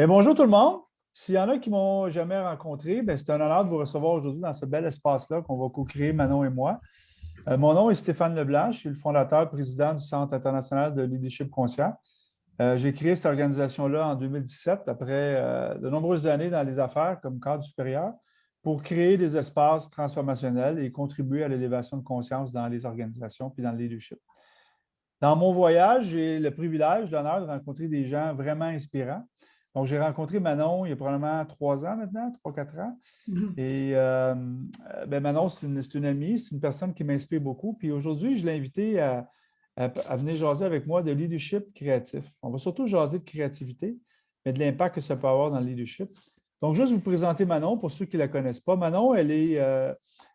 Bonjour tout le monde. S'il y en a qui ne m'ont jamais rencontré, c'est un honneur de vous recevoir aujourd'hui dans ce bel espace-là qu'on va co-créer, Manon et moi. Mon nom est Stéphane Leblanc, je suis le fondateur président du Centre international de leadership conscient. J'ai créé cette organisation-là en 2017, après de nombreuses années dans les affaires comme cadre supérieur, pour créer des espaces transformationnels et contribuer à l'élévation de conscience dans les organisations puis dans le leadership. Dans mon voyage, j'ai le privilège, l'honneur de rencontrer des gens vraiment inspirants. Donc, j'ai rencontré Manon il y a probablement 3 ans maintenant, 3, 4 ans. Mhm. Et Manon, c'est une amie, c'est une personne qui m'inspire beaucoup. Puis aujourd'hui, je l'ai invitée à venir jaser avec moi de leadership créatif. On va surtout jaser de créativité, mais de l'impact que ça peut avoir dans le leadership. Donc, juste vous présenter Manon pour ceux qui ne la connaissent pas. Manon, elle est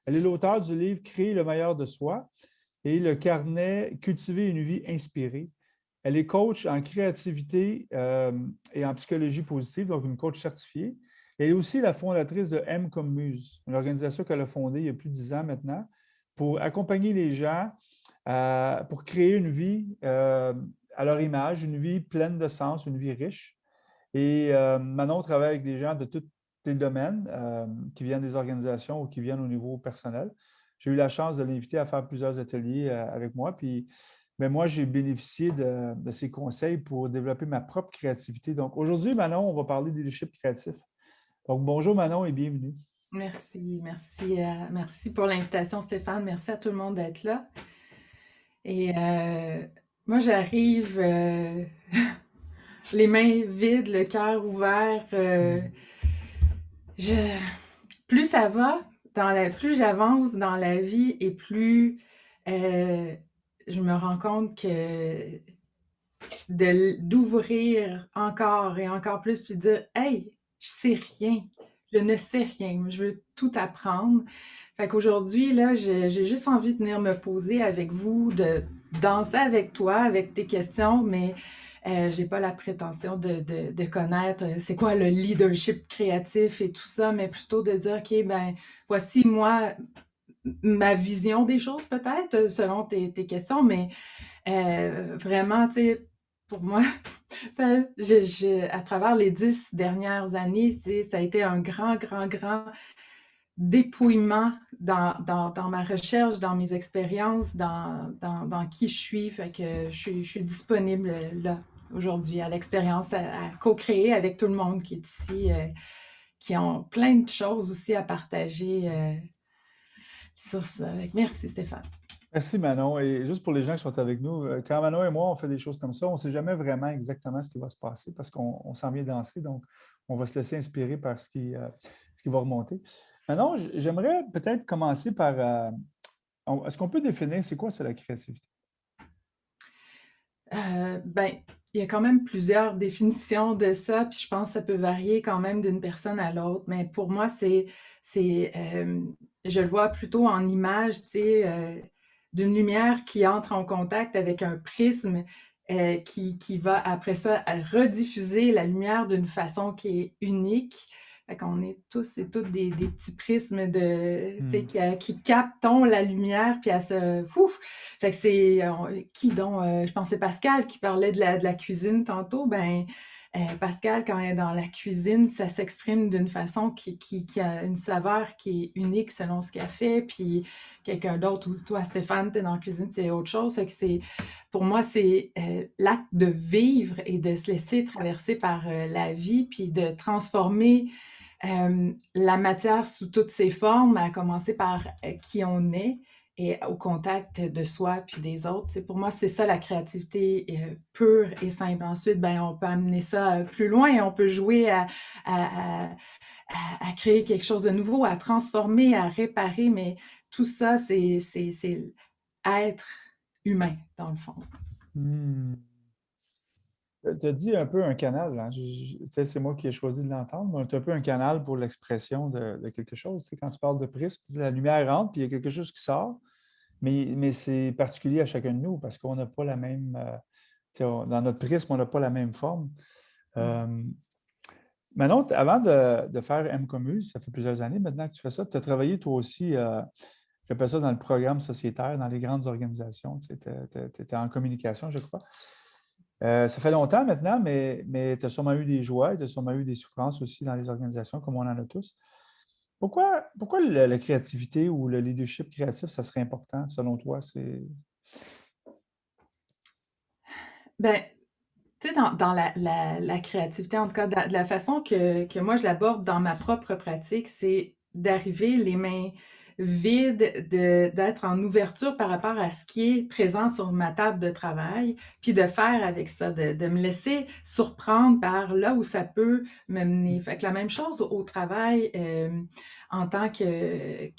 l'auteure du livre Créer le meilleur de soi et le carnet Cultiver une vie inspirée. Elle est coach en créativité et en psychologie positive, donc une coach certifiée. Elle est aussi la fondatrice de M comme Muse, une organisation qu'elle a fondée il y a plus de 10 ans maintenant, pour accompagner les gens pour créer une vie à leur image, une vie pleine de sens, une vie riche. Et Manon travaille avec des gens de tous les domaines qui viennent des organisations ou qui viennent au niveau personnel. J'ai eu la chance de l'inviter à faire plusieurs ateliers avec moi. Puis, moi, j'ai bénéficié de ses conseils pour développer ma propre créativité. Donc, aujourd'hui, Manon, on va parler de leadership créatif. Donc, bonjour Manon et bienvenue. Merci pour l'invitation, Stéphane. Merci à tout le monde d'être là. Et moi, j'arrive les mains vides, le cœur ouvert. Je, plus ça va, plus j'avance dans la vie et plus je me rends compte que d'ouvrir encore et encore plus, puis de dire hey, je sais rien, je ne sais rien, je veux tout apprendre. Fait qu'aujourd'hui, là, j'ai juste envie de venir me poser avec vous, de danser avec toi, avec tes questions, mais j'ai pas la prétention de connaître c'est quoi le leadership créatif et tout ça, mais plutôt de dire, OK, ben, voici moi, ma vision des choses peut-être, selon tes questions, mais vraiment, tu sais, pour moi, ça, à travers les 10 dernières années, ça a été un grand dépouillement dans ma recherche, dans mes expériences, dans qui je suis. Fait que je suis disponible là, aujourd'hui, à l'expérience, à co-créer avec tout le monde qui est ici, qui ont plein de choses aussi à partager sur ça. Merci, Stéphane. Merci Manon. Et juste pour les gens qui sont avec nous, quand Manon et moi, on fait des choses comme ça, on ne sait jamais vraiment exactement ce qui va se passer parce qu'on s'en vient danser. Donc, on va se laisser inspirer par ce qui va remonter. Manon, j'aimerais peut-être commencer par est-ce qu'on peut définir c'est quoi c'est la créativité? Ben, il y a quand même plusieurs définitions de ça, puis je pense que ça peut varier quand même d'une personne à l'autre. Mais pour moi, je le vois plutôt en image, tu sais, d'une lumière qui entre en contact avec un prisme qui va après ça rediffuser la lumière d'une façon qui est unique. Fait qu'on est tous et toutes des petits prismes tu sais, qui captent la lumière, puis elle se... Ouf! Fait que c'est... je pense que c'est Pascal qui parlait de la cuisine tantôt. Ben, Pascal, quand elle est dans la cuisine, ça s'exprime d'une façon qui a une saveur qui est unique selon ce qu'elle fait. Puis quelqu'un d'autre, ou toi, Stéphane, t'es dans la cuisine, c'est autre chose. Fait que pour moi, c'est l'acte de vivre et de se laisser traverser par la vie, puis de transformer la matière sous toutes ses formes, à commencer par qui on est et au contact de soi puis des autres. C'est pour moi, c'est ça la créativité pure et simple. Ensuite, ben, on peut amener ça plus loin, on peut jouer à, à créer quelque chose de nouveau, à transformer, à réparer, mais tout ça, c'est être humain, dans le fond. Hmm. Tu as dit un peu un canal, hein. C'est moi qui ai choisi de l'entendre, mais c'est un peu un canal pour l'expression de quelque chose. Quand tu parles de prisme, la lumière rentre, puis il y a quelque chose qui sort, mais c'est particulier à chacun de nous parce qu'on n'a pas la même, dans notre prisme, on n'a pas la même forme. Euh, Manon, avant de faire M-Commus, ça fait plusieurs années maintenant que tu fais ça, tu as travaillé toi aussi, j'appelle ça dans le programme sociétaire, dans les grandes organisations. Tu étais en communication, je crois. Ça fait longtemps maintenant, mais tu as sûrement eu des joies, tu as sûrement eu des souffrances aussi dans les organisations, comme on en a tous. Pourquoi la créativité ou le leadership créatif, ça serait important selon toi? Ben, tu sais, dans la créativité, en tout cas, de la façon que moi je l'aborde dans ma propre pratique, c'est d'arriver les mains vides, d'être en ouverture par rapport à ce qui est présent sur ma table de travail, puis de faire avec ça, de me laisser surprendre par là où ça peut me mener. Fait que la même chose au travail, en tant que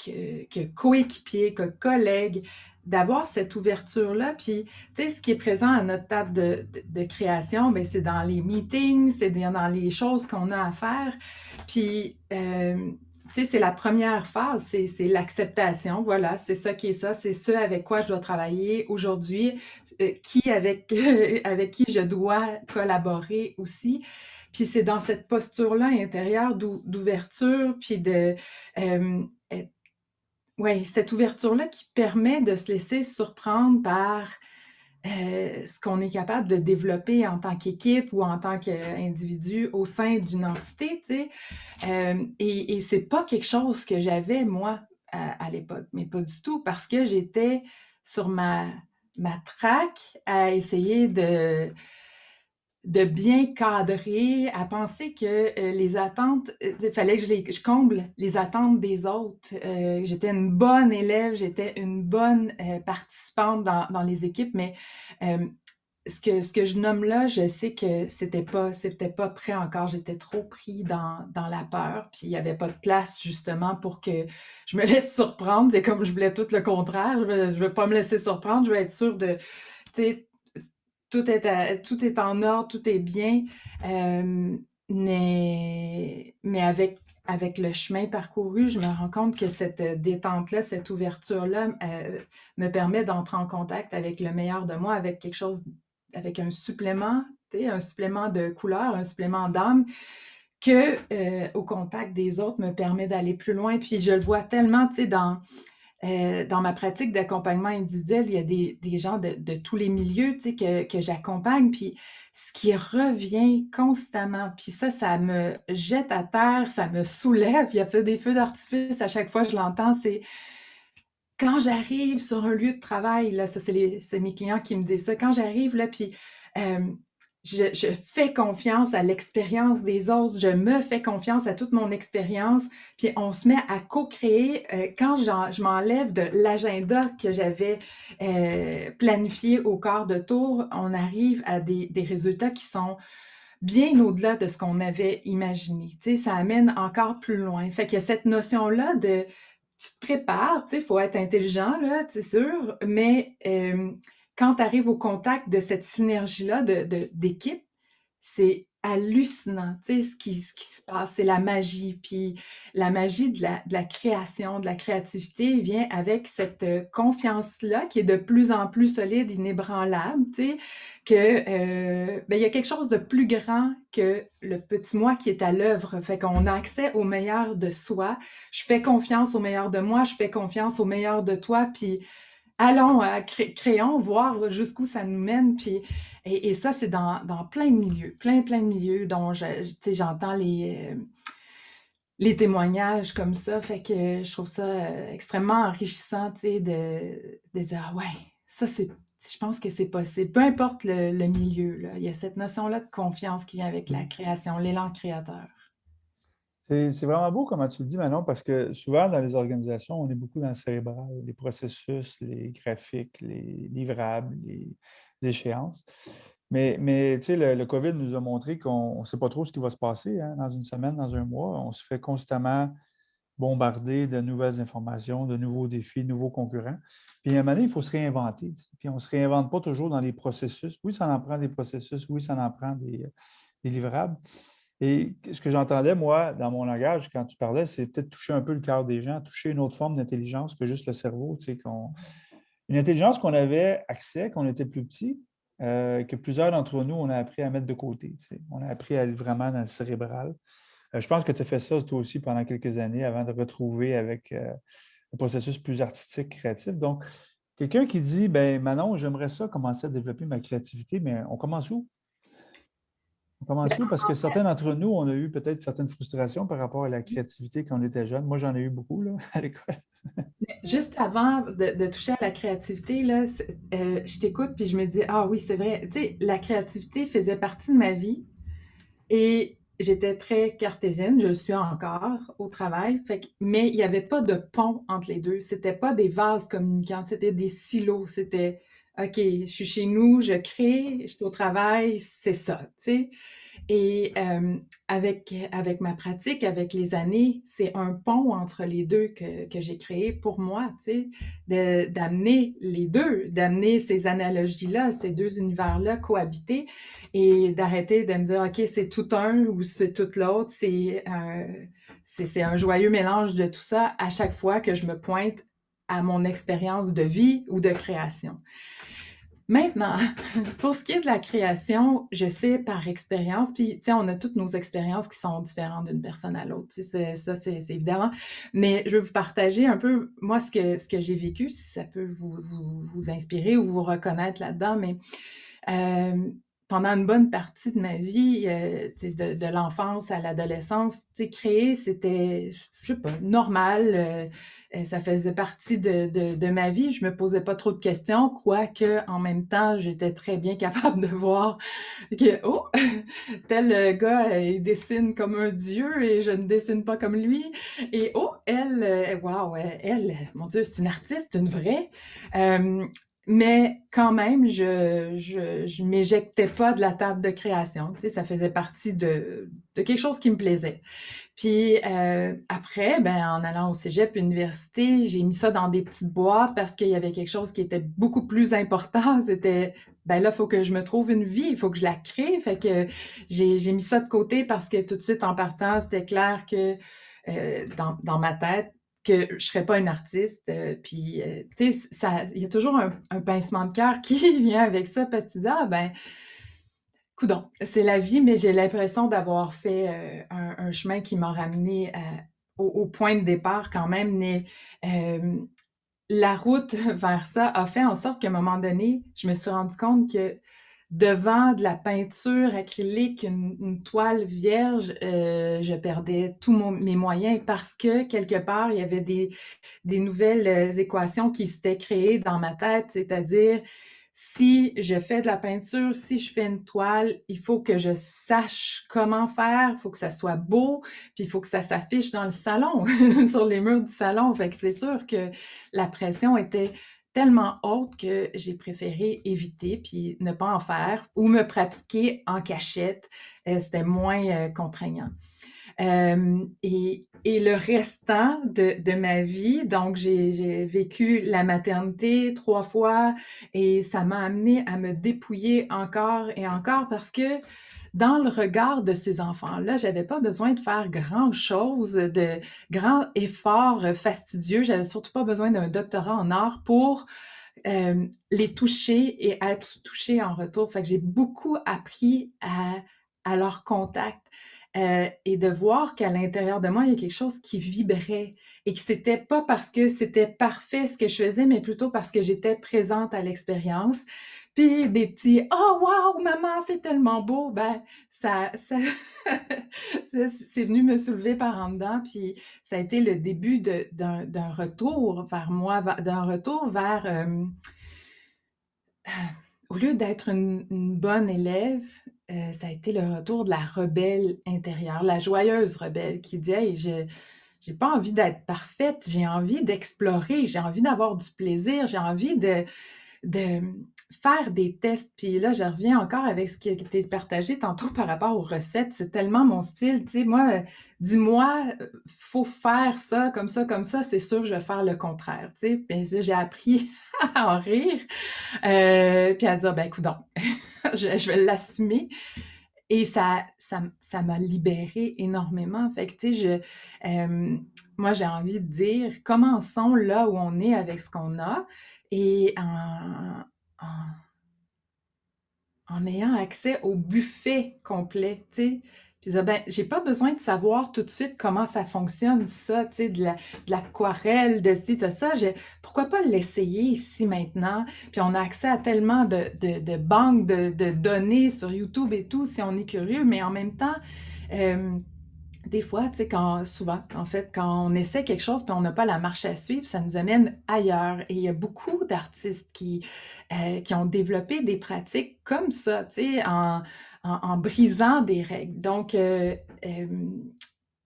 coéquipier, que collègue, d'avoir cette ouverture-là, puis tu sais, ce qui est présent à notre table de création, ben, c'est dans les meetings, c'est dans les choses qu'on a à faire. Puis, tu sais, c'est la première phase, c'est l'acceptation. Voilà, c'est ça qui est ça, c'est ce avec quoi je dois travailler aujourd'hui, qui avec, avec qui je dois collaborer aussi. Puis c'est dans cette posture-là intérieure d'ouverture, puis de ouais, cette ouverture-là qui permet de se laisser surprendre par ce qu'on est capable de développer en tant qu'équipe ou en tant qu'individu au sein d'une entité, tu sais. Et c'est pas quelque chose que j'avais, moi, à l'époque, mais pas du tout, parce que j'étais sur ma traque à essayer de bien cadrer, à penser que les attentes, il fallait que je comble les attentes des autres. J'étais une bonne élève, j'étais une bonne participante dans les équipes, mais euh, ce que je nomme là, je sais que c'était pas prêt encore. J'étais trop pris dans la peur, puis il n'y avait pas de place justement pour que je me laisse surprendre. C'est comme je voulais tout le contraire. Je veux pas me laisser surprendre, je veux être sûre de, tu sais, tout est en ordre, tout est bien. Euh, mais avec le chemin parcouru, je me rends compte que cette détente-là, cette ouverture-là me permet d'entrer en contact avec le meilleur de moi, avec quelque chose, avec un supplément, un supplément de couleur, un supplément d'âme, que au contact des autres me permet d'aller plus loin. Puis je le vois tellement, tu sais, dans ma pratique d'accompagnement individuel, il y a des gens de tous les milieux, tu sais, que j'accompagne, puis ce qui revient constamment, puis ça me jette à terre, ça me soulève, il y a fait des feux d'artifice à chaque fois que je l'entends, c'est quand j'arrive sur un lieu de travail, là, ça c'est mes clients qui me disent ça, quand j'arrive là, puis euh, je fais confiance à l'expérience des autres, je me fais confiance à toute mon expérience, puis on se met à co-créer. Quand je m'enlève de l'agenda que j'avais planifié au quart de tour, on arrive à des résultats qui sont bien au-delà de ce qu'on avait imaginé. Tu sais, ça amène encore plus loin. Fait qu'il y a cette notion-là de tu te prépares, tu sais, il faut être intelligent, là, c'est sûr, mais quand tu arrives au contact de cette synergie-là d'équipe, c'est hallucinant, tu sais, ce qui se passe, c'est la magie. Puis la magie de la création, de la créativité vient avec cette confiance-là qui est de plus en plus solide, inébranlable, tu sais, que ben, il y a quelque chose de plus grand que le petit moi qui est à l'œuvre. Fait qu'on a accès au meilleur de soi. Je fais confiance au meilleur de moi, je fais confiance au meilleur de toi, puis allons, créons, voir jusqu'où ça nous mène. Puis, et ça, c'est dans plein de milieux, plein de milieux dont tu sais, j'entends les témoignages comme ça. Fait que je trouve ça extrêmement enrichissant, tu sais, de dire, ah ouais, ça, je pense que c'est possible. Peu importe le milieu, là, il y a cette notion-là de confiance qui vient avec la création, l'élan créateur. C'est vraiment beau comment tu le dis, Manon, parce que souvent dans les organisations, on est beaucoup dans le cérébral, les processus, les graphiques, les livrables, les échéances. Mais tu sais, le COVID nous a montré qu'on ne sait pas trop ce qui va se passer hein, dans une semaine, dans un mois. On se fait constamment bombarder de nouvelles informations, de nouveaux défis, de nouveaux concurrents. Puis à un moment donné, il faut se réinventer. Tu sais. Puis on ne se réinvente pas toujours dans les processus. Oui, ça en prend des processus, oui, ça en prend des livrables. Et ce que j'entendais, moi, dans mon langage, quand tu parlais, c'est peut-être toucher un peu le cœur des gens, toucher une autre forme d'intelligence que juste le cerveau. Tu sais, une intelligence qu'on avait accès, qu'on était plus petit, que plusieurs d'entre nous, on a appris à mettre de côté. Tu sais. On a appris à aller vraiment dans le cérébral. Je pense que tu as fait ça toi aussi pendant quelques années avant de retrouver avec un processus plus artistique, créatif. Donc, quelqu'un qui dit, ben Manon, j'aimerais ça commencer à développer ma créativité, mais on commence où? On commence où? Parce que certains d'entre nous, on a eu peut-être certaines frustrations par rapport à la créativité quand on était jeune. Moi, j'en ai eu beaucoup là, à l'école. Juste avant de toucher à la créativité, là, je t'écoute puis je me dis, ah oui, c'est vrai, tu sais, la créativité faisait partie de ma vie et j'étais très cartésienne, je le suis encore au travail, mais il n'y avait pas de pont entre les deux. C'était pas des vases communicants, c'était des silos. C'était, OK, je suis chez nous, je crée, je suis au travail, c'est ça, tu sais. Et avec ma pratique, avec les années, c'est un pont entre les deux que j'ai créé pour moi, tu sais, d'amener les deux, d'amener ces analogies-là, ces deux univers-là cohabiter et d'arrêter de me dire, OK, c'est tout un ou c'est tout l'autre, c'est un joyeux mélange de tout ça à chaque fois que je me pointe à mon expérience de vie ou de création. Maintenant, pour ce qui est de la création, je sais par expérience, puis tu sais, on a toutes nos expériences qui sont différentes d'une personne à l'autre, tu sais, ça c'est évidemment, mais je vais vous partager un peu, moi, ce que j'ai vécu, si ça peut vous inspirer ou vous reconnaître là-dedans, mais pendant une bonne partie de ma vie, de l'enfance à l'adolescence, créer, c'était, je sais pas, normal. Ça faisait partie de ma vie. Je me posais pas trop de questions, quoique en même temps, j'étais très bien capable de voir que, oh, tel gars, il dessine comme un dieu et je ne dessine pas comme lui. Et oh, elle, wow, elle, mon Dieu, c'est une artiste, une vraie. Euh, mais quand même, je m'éjectais pas de la table de création. Tu sais, ça faisait partie de quelque chose qui me plaisait. Puis après, ben, en allant au cégep, université, j'ai mis ça dans des petites boîtes parce qu'il y avait quelque chose qui était beaucoup plus important. C'était, ben là, il faut que je me trouve une vie, il faut que je la crée. Fait que j'ai mis ça de côté parce que tout de suite, en partant, c'était clair que dans ma tête, que je serais pas une artiste. Puis, tu sais, il y a toujours un pincement de cœur qui vient avec ça parce que tu dis, ah ben, coudonc, c'est la vie, mais j'ai l'impression d'avoir fait un chemin qui m'a ramené au point de départ quand même. Mais la route vers ça a fait en sorte qu'à un moment donné, je me suis rendu compte que devant de la peinture acrylique, une toile vierge, je perdais tous mes moyens parce que quelque part, il y avait des nouvelles équations qui s'étaient créées dans ma tête, c'est-à-dire si je fais de la peinture, si je fais une toile, il faut que je sache comment faire, il faut que ça soit beau, puis il faut que ça s'affiche dans le salon, sur les murs du salon. Fait que c'est sûr que la pression était tellement haute que j'ai préféré éviter puis ne pas en faire ou me pratiquer en cachette. C'était moins contraignant. Et le restant de ma vie, donc j'ai vécu la maternité 3 fois et ça m'a amené à me dépouiller encore et encore parce que dans le regard de ces enfants-là, j'avais pas besoin de faire grand-chose, de grands efforts fastidieux. J'avais surtout pas besoin d'un doctorat en art pour les toucher et être touchée en retour. Fait que j'ai beaucoup appris à leur contact et de voir qu'à l'intérieur de moi, il y a quelque chose qui vibrait et que c'était pas parce que c'était parfait ce que je faisais, mais plutôt parce que j'étais présente à l'expérience. Puis des petits «Oh wow, maman, c'est tellement beau!» Ben, c'est venu me soulever par en dedans, puis ça a été le début d'un retour vers moi, d'un retour vers au lieu d'être une bonne élève, ça a été le retour de la rebelle intérieure, la joyeuse rebelle qui dit hey, j'ai pas envie d'être parfaite, j'ai envie d'explorer, j'ai envie d'avoir du plaisir, j'ai envie de faire des tests. Puis là, je reviens encore avec ce qui a été partagé tantôt par rapport aux recettes. C'est tellement mon style. Tu sais, moi, dis-moi, faut faire ça, comme ça, c'est sûr que je vais faire le contraire. Tu sais, puis là, j'ai appris à en rire. Puis à dire, ben, coudonc, je vais l'assumer. Et ça m'a libérée énormément. Fait que, tu sais, moi, j'ai envie de dire, commençons là où on est avec ce qu'on a et en ayant accès au buffet complet, tu sais. Puis il disait, ben, j'ai pas besoin de savoir tout de suite comment ça fonctionne, ça, tu sais, de l'aquarelle, de ci, de ça. Pourquoi pas l'essayer ici maintenant? Puis on a accès à tellement de banques de données sur YouTube et tout, si on est curieux, mais en même temps, euh, des fois, tu sais, souvent, en fait, quand on essaie quelque chose puis on n'a pas la marche à suivre, ça nous amène ailleurs. Et il y a beaucoup d'artistes qui ont développé des pratiques comme ça, tu sais, en brisant des règles. Donc, euh,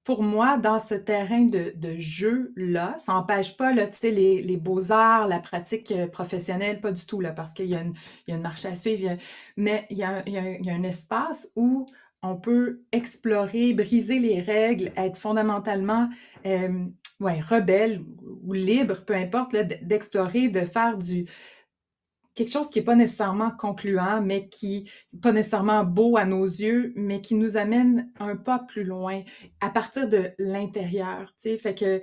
pour moi, dans ce terrain de jeu-là, ça n'empêche pas, là, tu sais, les beaux-arts, la pratique professionnelle, pas du tout, là, parce qu'il y a une marche à suivre, mais il y a un espace où on peut explorer, briser les règles, être fondamentalement euh, ouais, rebelle ou libre, peu importe, là, d'explorer, de faire quelque chose qui n'est pas nécessairement concluant, mais qui n'est pas nécessairement beau à nos yeux, mais qui nous amène un pas plus loin à partir de l'intérieur. Tu sais. Fait que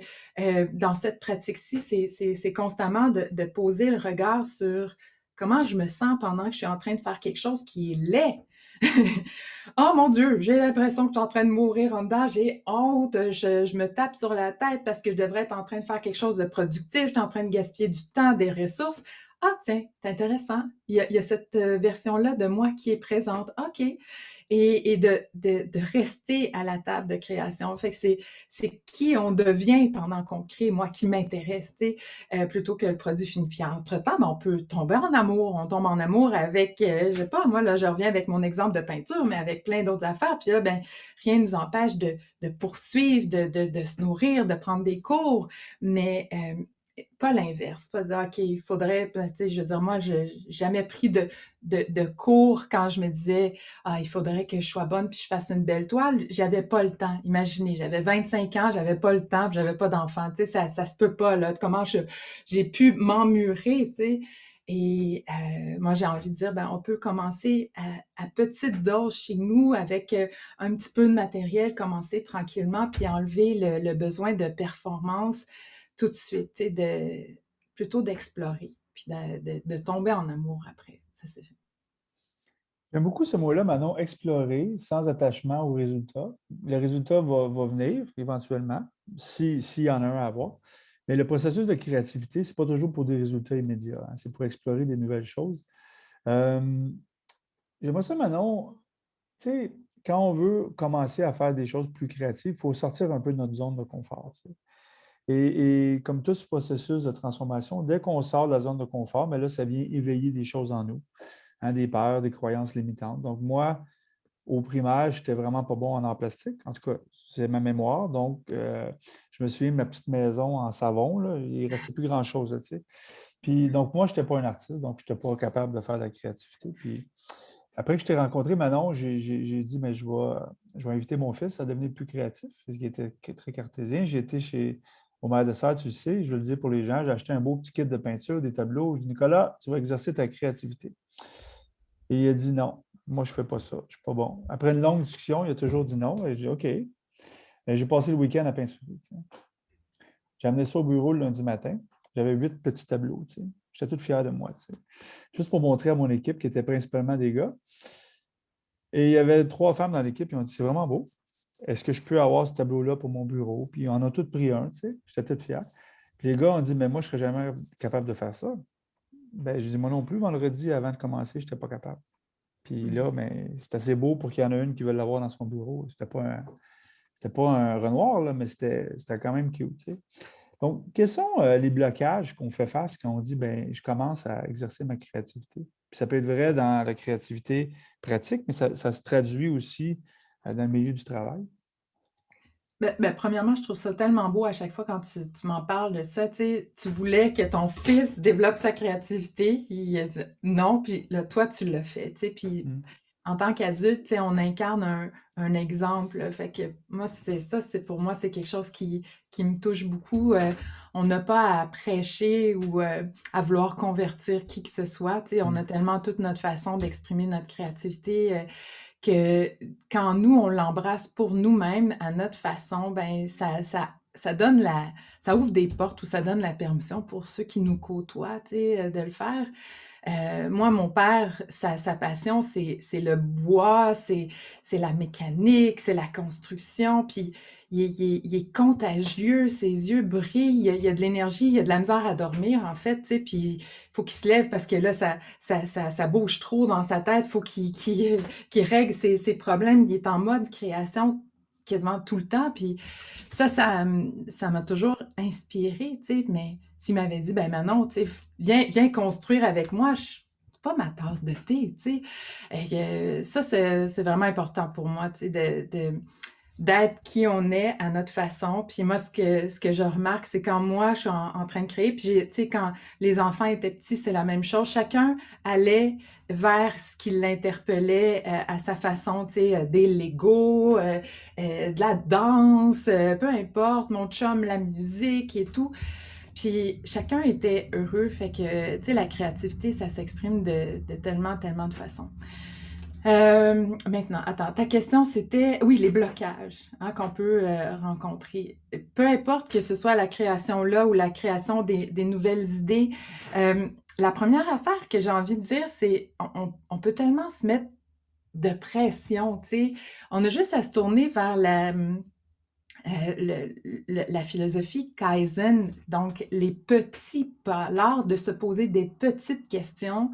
dans cette pratique-ci, c'est constamment de poser le regard sur comment je me sens pendant que je suis en train de faire quelque chose qui est laid. Oh mon Dieu, j'ai l'impression que je suis en train de mourir en dedans, j'ai honte, je me tape sur la tête parce que je devrais être en train de faire quelque chose de productif, je suis en train de gaspiller du temps, des ressources. Ah tiens, c'est intéressant, il y a cette version-là de moi qui est présente, OK. Et de rester à la table de création. Fait que c'est qui on devient pendant qu'on crée, moi qui m'intéresse, tu sais, plutôt que le produit fini. Puis entre-temps, ben, on peut tomber en amour. On tombe en amour avec, je sais pas, moi, là, je reviens avec mon exemple de peinture, mais avec plein d'autres affaires. Puis là, ben, rien ne nous empêche de poursuivre, de se nourrir, de prendre des cours, mais pas l'inverse. Pas dire, OK, il faudrait, tu sais, je veux dire, moi, je n'ai jamais pris de cours quand je me disais, ah, il faudrait que je sois bonne puis je fasse une belle toile. J'avais pas le temps. Imaginez, j'avais 25 ans, j'avais pas le temps, puis j'avais pas d'enfant. Tu sais, ça se peut pas, là. Comment j'ai pu m'emmurer, tu sais. Et moi, j'ai envie de dire, ben, on peut commencer à petite dose chez nous avec un petit peu de matériel, commencer tranquillement, puis enlever le besoin de performance tout de suite, tu sais, plutôt d'explorer, puis de tomber en amour après. Ça, c'est J'aime beaucoup ce mot-là, Manon, explorer sans attachement au résultat. Le résultat va venir éventuellement, s'il y en a un à avoir. Mais le processus de créativité, ce n'est pas toujours pour des résultats immédiats, hein. C'est pour explorer des nouvelles choses. Euh, J'aimerais ça, Manon, tu sais, quand on veut commencer à faire des choses plus créatives, il faut sortir un peu de notre zone de confort. Tu sais. Et comme tout ce processus de transformation, dès qu'on sort de la zone de confort, mais là, ça vient éveiller des choses en nous, hein, des peurs, des croyances limitantes. Donc, moi, au primaire, je n'étais vraiment pas bon en art plastique. En tout cas, c'est ma mémoire. Donc, je me souviens de ma petite maison en savon. Là, il ne restait plus grand-chose. Là, tu sais. Puis, donc, moi, je n'étais pas un artiste, donc je n'étais pas capable de faire de la créativité. Puis, après que je t'ai rencontré, Manon, j'ai dit, mais je vais inviter mon fils à devenir plus créatif, parce qu'il était très cartésien. J'ai été au maire de Serre, tu le sais, je le dis pour les gens, j'ai acheté un beau petit kit de peinture, des tableaux. Je dis, Nicolas, tu vas exercer ta créativité. Et il a dit non, moi, je ne fais pas ça, je ne suis pas bon. Après une longue discussion, il a toujours dit non. Et j'ai dit OK. Et j'ai passé le week-end à peinturer. J'ai amené ça au bureau le lundi matin. J'avais 8 petits tableaux. J'étais tout fier de moi. Juste pour montrer à mon équipe, qui était principalement des gars. Et il y avait 3 femmes dans l'équipe, ils ont dit c'est vraiment beau. Est-ce que je peux avoir ce tableau-là pour mon bureau? Puis on a tous pris un, j'étais tout fier. Puis les gars ont dit mais moi, je ne serais jamais capable de faire ça. Ben, j'ai dit moi non plus, vendredi, avant de commencer, je n'étais pas capable. Puis là, mais c'est assez beau pour qu'il y en ait une qui veut l'avoir dans son bureau. C'était pas un Renoir, là, mais c'était quand même cute. Tu sais. Donc, quels sont les blocages qu'on fait face quand on dit ben, je commence à exercer ma créativité? Puis ça peut être vrai dans la créativité pratique, mais ça se traduit aussi dans le milieu du travail. Premièrement, je trouve ça tellement beau à chaque fois quand tu m'en parles de ça. Tu sais, tu voulais que ton fils développe sa créativité, il a dit non, puis là, toi, tu l'as fait. Tu sais, puis Mm. en tant qu'adulte, tu sais, on incarne un exemple. Là. Fait que moi, c'est ça, c'est pour moi, c'est quelque chose qui me touche beaucoup. On n'a pas à prêcher ou à vouloir convertir qui que ce soit. Tu sais, on a Mm. tellement toute notre façon d'exprimer notre créativité. Que quand nous, on l'embrasse pour nous-mêmes, à notre façon, ben ça donne ça ouvre des portes ou ça donne la permission pour ceux qui nous côtoient, tu sais, de le faire. Moi, mon père, sa passion, c'est le bois, c'est la mécanique, c'est la construction, puis il est contagieux, ses yeux brillent, il y a de l'énergie, il y a de la misère à dormir, en fait, tu sais, puis il faut qu'il se lève parce que là, ça bouge trop dans sa tête, il faut qu'il règle ses problèmes, il est en mode création quasiment tout le temps, puis ça m'a toujours inspirée, tu sais, mais s'il m'avait dit, ben Manon, tu sais, viens construire avec moi, c'est pas ma tasse de thé, tu sais. Et que ça, c'est vraiment important pour moi, tu sais, d'être qui on est à notre façon. Puis moi, ce que je remarque, c'est quand moi, je suis en train de créer, puis tu sais, quand les enfants étaient petits, c'est la même chose. Chacun allait vers ce qui l'interpellait à sa façon, tu sais, des Legos, de la danse, peu importe, mon chum, la musique et tout. Puis chacun était heureux, fait que, tu sais, la créativité, ça s'exprime de tellement, tellement de façons. Maintenant, attends, ta question c'était, oui, les blocages hein, qu'on peut rencontrer. Peu importe que ce soit la création là ou la création des nouvelles idées, la première affaire que j'ai envie de dire, c'est on peut tellement se mettre de pression, tu sais. On a juste à se tourner vers la philosophie Kaizen, donc les petits pas, l'art de se poser des petites questions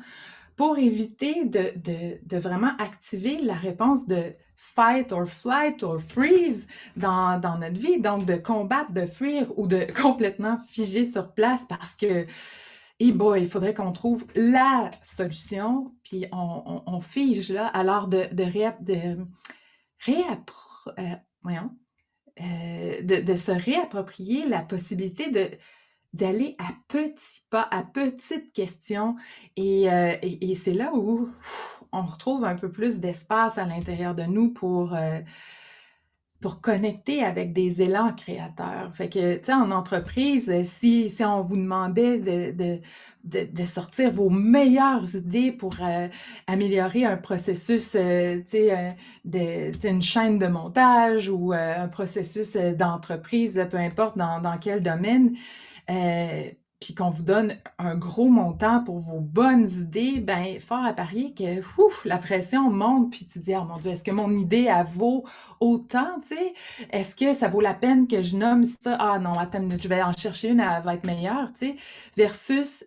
pour éviter de vraiment activer la réponse de fight or flight or freeze dans notre vie, donc de combattre, de fuir ou de complètement figer sur place parce que, et boy, il faudrait qu'on trouve la solution, puis on fige là, alors voyons, de se réapproprier la possibilité d'aller à petits pas, à petites questions. Et c'est là où on retrouve un peu plus d'espace à l'intérieur de nous pour connecter avec des élans créateurs. Fait que, tu sais, en entreprise, si on vous demandait de sortir vos meilleures idées pour améliorer un processus, tu sais, une chaîne de montage ou un processus d'entreprise, peu importe dans quel domaine, puis qu'on vous donne un gros montant pour vos bonnes idées, ben fort à parier que ouf, la pression monte, puis tu te dis, oh mon Dieu, est-ce que mon idée, elle vaut autant, tu sais? Est-ce que ça vaut la peine que je nomme ça? Ah non, attends une minute, je vais en chercher une, elle va être meilleure, tu sais? Versus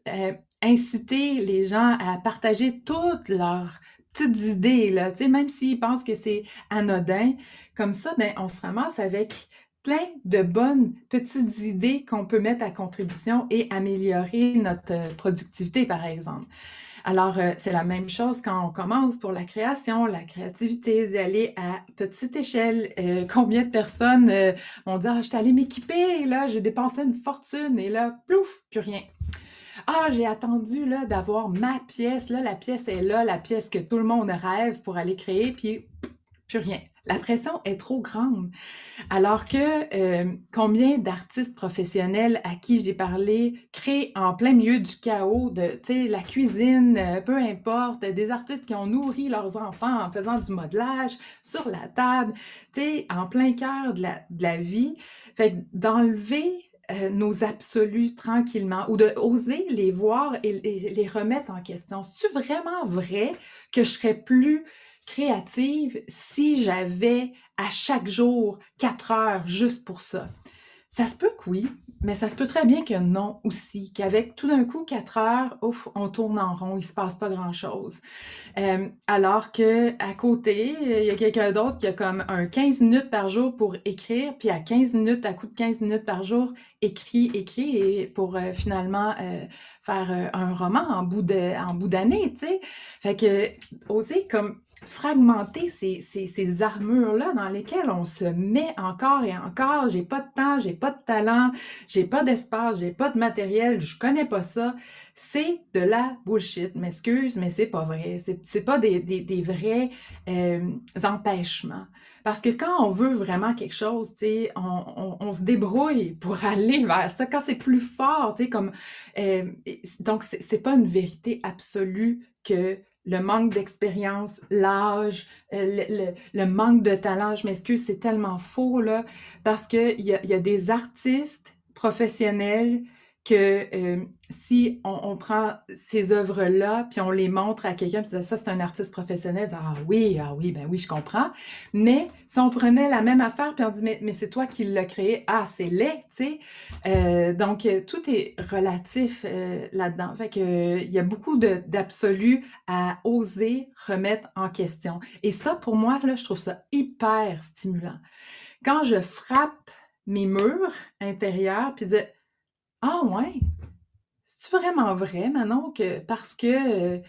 inciter les gens à partager toutes leurs petites idées, là, tu sais, même s'ils pensent que c'est anodin, comme ça, ben on se ramasse avec plein de bonnes petites idées qu'on peut mettre à contribution et améliorer notre productivité, par exemple. Alors, c'est la même chose quand on commence pour la création, la créativité, d'y aller à petite échelle. Combien de personnes vont dire, ah, je suis allée m'équiper, là, j'ai dépensé une fortune, et là, plouf, plus rien. Ah, j'ai attendu là d'avoir ma pièce, là, la pièce est là, la pièce que tout le monde rêve pour aller créer, puis plus rien. La pression est trop grande. Alors que combien d'artistes professionnels à qui j'ai parlé créent en plein milieu du chaos de, tu sais, la cuisine, peu importe, des artistes qui ont nourri leurs enfants en faisant du modelage sur la table, tu sais, en plein cœur de la vie. Fait que d'enlever nos absolus tranquillement ou de oser les voir et les remettre en question. C'est-tu vraiment vrai que je serais plus créative si j'avais à chaque jour 4 heures juste pour ça? Ça se peut que oui, mais ça se peut très bien que non aussi, qu'avec tout d'un coup 4 heures, ouf, on tourne en rond, il se passe pas grand-chose. Alors que à côté, il y a quelqu'un d'autre qui a comme un 15 minutes par jour pour écrire, puis à 15 minutes, à coup de 15 minutes par jour, écrit, et pour finalement faire un roman en bout d'année, tu sais. Fait que oser comme fragmenter ces armures-là dans lesquelles on se met encore et encore. J'ai pas de temps, j'ai pas de talent, j'ai pas d'espace, j'ai pas de matériel, je connais pas ça. C'est de la bullshit. M'excuse, mais c'est pas vrai. C'est pas des vrais empêchements. Parce que quand on veut vraiment quelque chose, tu sais, on se débrouille pour aller vers ça. Quand c'est plus fort, tu sais, comme... donc, c'est pas une vérité absolue que le manque d'expérience, l'âge, le manque de talent, je m'excuse, c'est tellement faux, là, parce qu'il y a des artistes professionnels que si on prend ces œuvres-là, puis on les montre à quelqu'un, puis ça, c'est un artiste professionnel, dit, ah oui, ben oui, je comprends. Mais si on prenait la même affaire, puis on dit, mais c'est toi qui l'as créé, ah, c'est laid, tu sais. Donc, tout est relatif là-dedans. Fait que, il y a beaucoup d'absolus à oser remettre en question. Et ça, pour moi, là, je trouve ça hyper stimulant. Quand je frappe mes murs intérieurs, puis dire, ah ouais, c'est-tu vraiment vrai, Manon, que parce que tu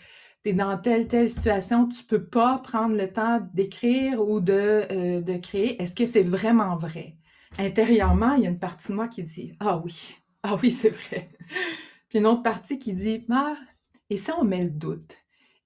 es dans telle situation, tu peux pas prendre le temps d'écrire ou de créer? Est-ce que c'est vraiment vrai? Intérieurement, il y a une partie de moi qui dit, ah oui, c'est vrai. Puis une autre partie qui dit, ah, et si on met le doute?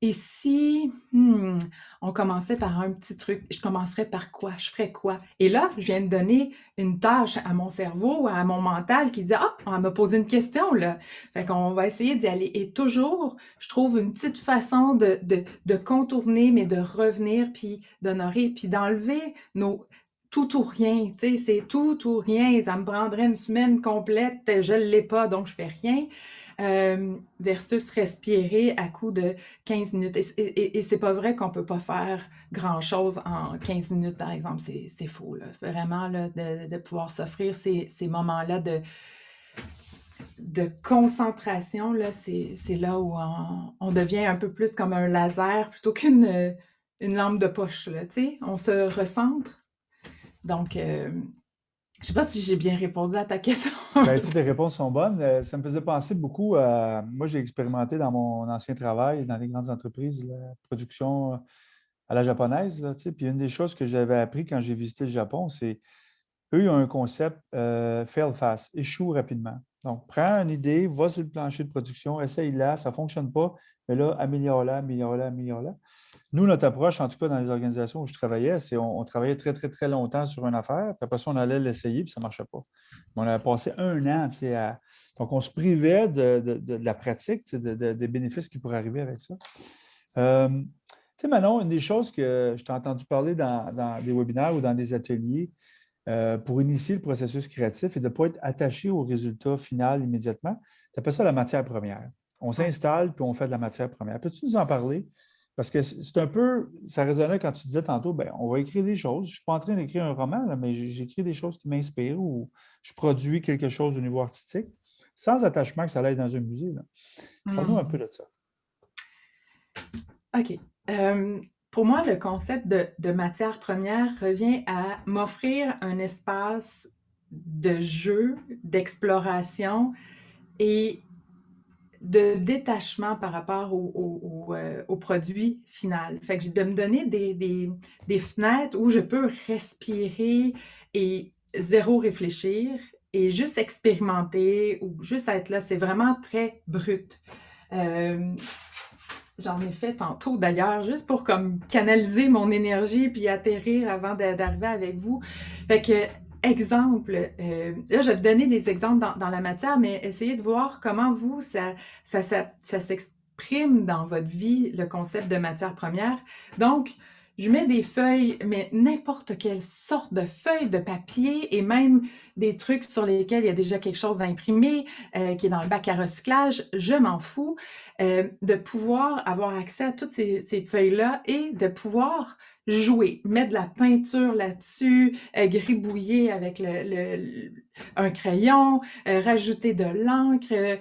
Et si on commençait par un petit truc, je commencerais par quoi? Je ferais quoi? Et là, je viens de donner une tâche à mon cerveau, à mon mental qui dit, ah, on m'a posé une question, là. Fait qu'on va essayer d'y aller. Et toujours, je trouve une petite façon de contourner, mais de revenir, puis d'honorer, puis d'enlever nos tout ou rien. Tu sais, c'est tout ou rien. Ça me prendrait une semaine complète, je ne l'ai pas, donc je fais rien. Versus respirer à coup de 15 minutes. Et c'est pas vrai qu'on peut pas faire grand-chose en 15 minutes, par exemple. C'est faux, là. Vraiment, là, de pouvoir s'offrir ces moments-là de concentration, là, c'est là où on devient un peu plus comme un laser plutôt qu'une une lampe de poche, là, tu sais. On se recentre. Donc, je sais pas si j'ai bien répondu à ta question. Ben, toutes les réponses sont bonnes. Ça me faisait penser beaucoup à... Moi, j'ai expérimenté dans mon ancien travail, dans les grandes entreprises, la production à la japonaise, là, tu sais. Puis une des choses que j'avais appris quand j'ai visité le Japon, c'est eux, ils ont un concept fail fast, échoue rapidement. Donc, prends une idée, va sur le plancher de production, essaye-la, ça ne fonctionne pas, mais là, améliore-la, améliore-la, améliore-la. Nous, notre approche, en tout cas dans les organisations où je travaillais, c'est on travaillait très, très, très longtemps sur une affaire, puis après ça, on allait l'essayer, puis ça ne marchait pas. Mais on avait passé un an, tu sais, à... Donc, on se privait de la pratique, tu sais, des bénéfices qui pourraient arriver avec ça. Tu sais, Manon, une des choses que je t'ai entendu parler dans des webinaires ou dans des ateliers pour initier le processus créatif et de ne pas être attaché au résultat final immédiatement, tu appelles ça la matière première. On Ouais. s'installe puis on fait de la matière première. Peux-tu nous en parler? Parce que c'est un peu, ça résonnait quand tu disais tantôt, bien, on va écrire des choses. Je ne suis pas en train d'écrire un roman, là, mais j'écris des choses qui m'inspirent ou je produis quelque chose au niveau artistique, sans attachement que ça aille dans un musée, là. Parle-nous un peu Hmm. de ça. OK. Pour moi, le concept de matière première revient à m'offrir un espace de jeu, d'exploration et de détachement par rapport au produit final. Fait que de me donner des fenêtres où je peux respirer et zéro réfléchir et juste expérimenter ou juste être là. C'est vraiment très brut. Euh, J'en ai fait tantôt d'ailleurs, juste pour comme canaliser mon énergie puis atterrir avant d'arriver avec vous. Fait que, exemple, là, je vais vous donner des exemples dans la matière, mais essayez de voir comment vous, ça s'exprime dans votre vie, le concept de matière première. Donc, je mets des feuilles, mais n'importe quelle sorte de feuilles de papier et même des trucs sur lesquels il y a déjà quelque chose d'imprimé qui est dans le bac à recyclage, je m'en fous. De pouvoir avoir accès à toutes ces feuilles-là et de pouvoir jouer, mettre de la peinture là-dessus, gribouiller avec un crayon, rajouter de l'encre,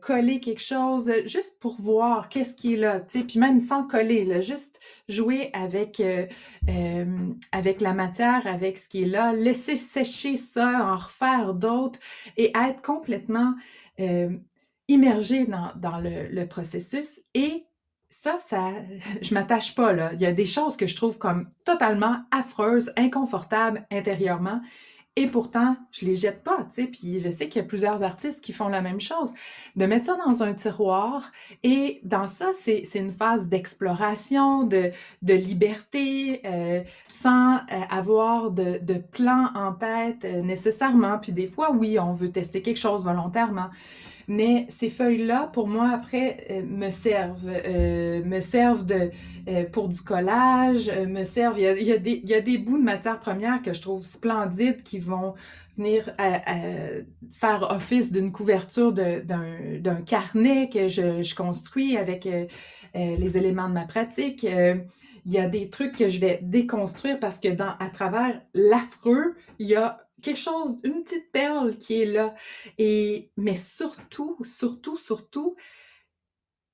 coller quelque chose, juste pour voir qu'est-ce qui est là, tu sais, puis même sans coller, là, juste jouer avec la matière, avec ce qui est là, laisser sécher ça, en refaire d'autres et être complètement immergé dans le processus. Et ça, je m'attache pas, là. Il y a des choses que je trouve comme totalement affreuses, inconfortables intérieurement. Et pourtant, je les jette pas, tu sais. Puis je sais qu'il y a plusieurs artistes qui font la même chose. De mettre ça dans un tiroir. Et dans ça, c'est une phase d'exploration, de liberté, sans avoir de plan en tête nécessairement. Puis des fois, oui, on veut tester quelque chose volontairement. Mais ces feuilles-là, pour moi, après, me servent pour du collage, me servent. Il y a des bouts de matière première que je trouve splendides qui vont venir faire office d'une couverture d'un carnet que je construis avec les éléments de ma pratique. Il y a des trucs que je vais déconstruire parce que à travers l'affreux, il y a quelque chose, une petite perle qui est là. Mais surtout, surtout, surtout,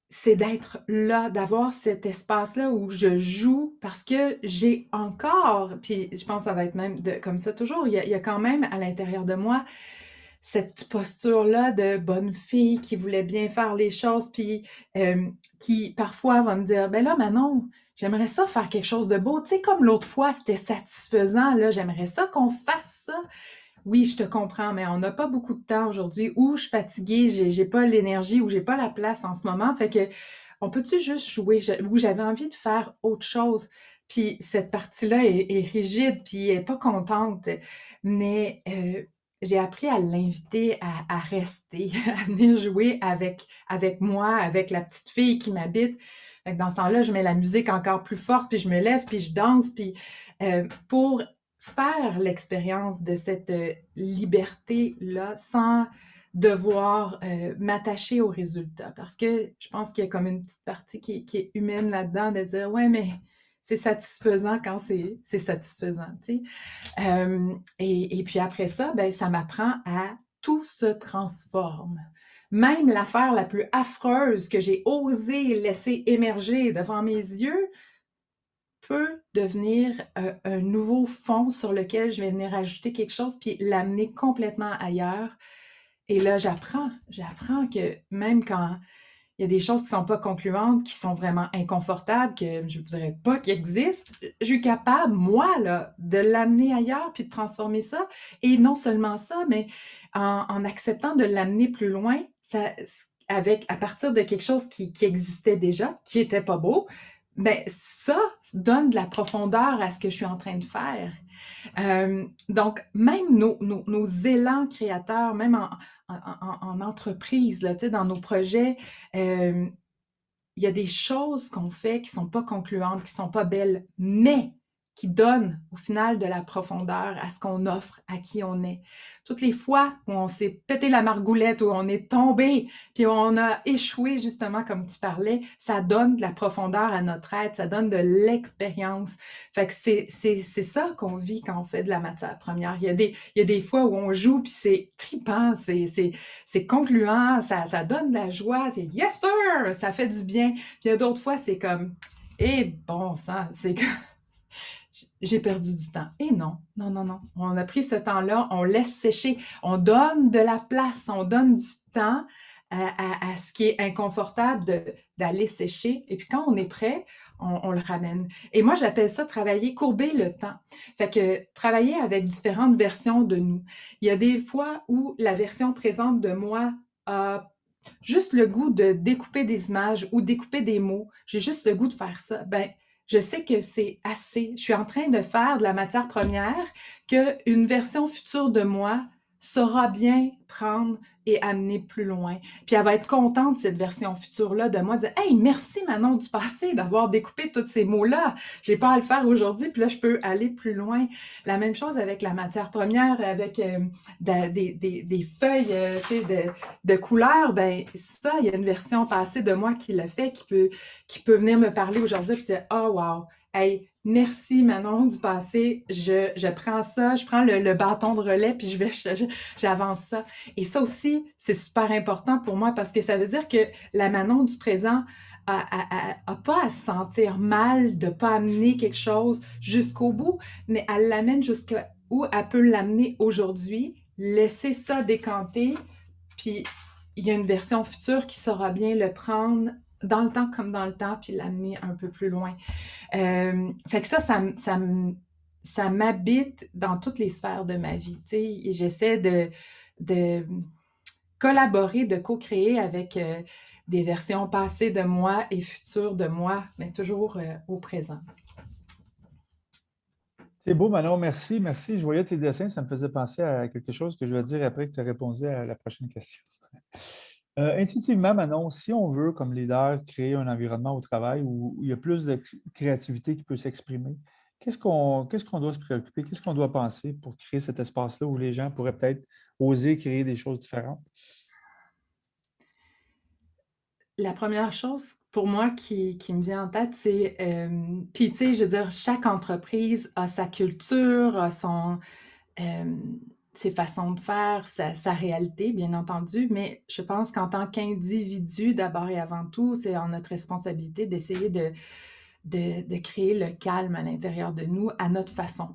c'est d'être là, d'avoir cet espace-là où je joue parce que j'ai encore, puis je pense que ça va être même comme ça toujours, il y a quand même à l'intérieur de moi cette posture-là de bonne fille qui voulait bien faire les choses, puis qui parfois va me dire, ben là, Manon, j'aimerais ça faire quelque chose de beau. Tu sais, comme l'autre fois, c'était satisfaisant, là, j'aimerais ça qu'on fasse ça. Oui, je te comprends, mais on n'a pas beaucoup de temps aujourd'hui, ou je suis fatiguée, j'ai pas l'énergie, ou j'ai pas la place en ce moment. Fait que, on peut-tu juste jouer? Ou j'avais envie de faire autre chose. Puis cette partie-là est rigide, puis elle est pas contente. Mais j'ai appris à l'inviter à rester, à venir jouer avec moi, avec la petite fille qui m'habite. Fait que dans ce temps-là, je mets la musique encore plus forte, puis je me lève, puis je danse, puis pour faire l'expérience de cette liberté-là sans devoir m'attacher au résultat. Parce que je pense qu'il y a comme une petite partie qui est humaine là-dedans de dire, ouais, mais c'est satisfaisant quand c'est satisfaisant, tu sais. Et puis après ça, ben, ça m'apprend à tout se transforme. Même l'affaire la plus affreuse que j'ai osé laisser émerger devant mes yeux peut devenir un nouveau fond sur lequel je vais venir ajouter quelque chose puis l'amener complètement ailleurs. Et là, j'apprends que même quand il y a des choses qui ne sont pas concluantes, qui sont vraiment inconfortables, que je ne voudrais pas qu'ils existent, je suis capable, moi, là, de l'amener ailleurs puis de transformer ça. Et non seulement ça, mais en acceptant de l'amener plus loin, à partir de quelque chose qui existait déjà, qui n'était pas beau, ben ça donne de la profondeur à ce que je suis en train de faire. Donc, même nos élans créateurs, même en entreprise, là, dans nos projets, il y a des choses qu'on fait qui ne sont pas concluantes, qui ne sont pas belles, mais qui donnent au final de la profondeur à ce qu'on offre, à qui on est. Toutes les fois où on s'est pété la margoulette, où on est tombé, puis on a échoué justement comme tu parlais, ça donne de la profondeur à notre être, ça donne de l'expérience. Fait que c'est ça qu'on vit quand on fait de la matière première. Il y a des fois où on joue, puis c'est trippant, c'est concluant, ça donne de la joie, c'est « Yes sir! » Ça fait du bien. Puis il y a d'autres fois, c'est comme « Eh bon sang, c'est comme... » J'ai perdu du temps. Et non, non, non, non. On a pris ce temps-là, on laisse sécher, on donne de la place, on donne du temps à ce qui est inconfortable d'aller sécher. Et puis quand on est prêt, on le ramène. Et moi, j'appelle ça travailler, courber le temps. Fait que travailler avec différentes versions de nous. Il y a des fois où la version présente de moi a juste le goût de découper des images ou découper des mots. J'ai juste le goût de faire ça. Ben, je sais que c'est assez. Je suis en train de faire de la matière première qu'une version future de moi saura bien prendre et amener plus loin. Puis elle va être contente, cette version future-là, de moi, de dire « Hey, merci Manon du passé d'avoir découpé tous ces mots-là. J'ai pas à le faire aujourd'hui, puis là, je peux aller plus loin. » La même chose avec la matière première, avec des feuilles de couleurs. Ben ça, il y a une version passée de moi qui l'a fait, qui peut venir me parler aujourd'hui et dire « Oh, wow! Hey, merci Manon du passé, je prends ça, je prends le bâton de relais puis j'avance ça. » Et ça aussi, c'est super important pour moi parce que ça veut dire que la Manon du présent a pas à se sentir mal de pas amener quelque chose jusqu'au bout, mais elle l'amène jusqu'à où elle peut l'amener aujourd'hui, laisser ça décanter, puis il y a une version future qui saura bien le prendre dans le temps comme dans le temps, puis l'amener un peu plus loin. Fait que ça m'habite dans toutes les sphères de ma vie, tu sais, et j'essaie de collaborer, de co-créer avec des versions passées de moi et futures de moi, mais toujours au présent. C'est beau, Manon. Merci, merci. Je voyais tes dessins, ça me faisait penser à quelque chose que je vais dire après que tu as répondu à la prochaine question. Intuitivement, Manon, si on veut, comme leader, créer un environnement au travail où il y a plus de créativité qui peut s'exprimer, qu'est-ce qu'on doit se préoccuper? Qu'est-ce qu'on doit penser pour créer cet espace-là où les gens pourraient peut-être oser créer des choses différentes? La première chose pour moi qui me vient en tête, c'est, puis tu sais, je veux dire, chaque entreprise a sa culture, a ses façons de faire, sa réalité, bien entendu, mais je pense qu'en tant qu'individu, d'abord et avant tout, c'est en notre responsabilité d'essayer de créer le calme à l'intérieur de nous à notre façon.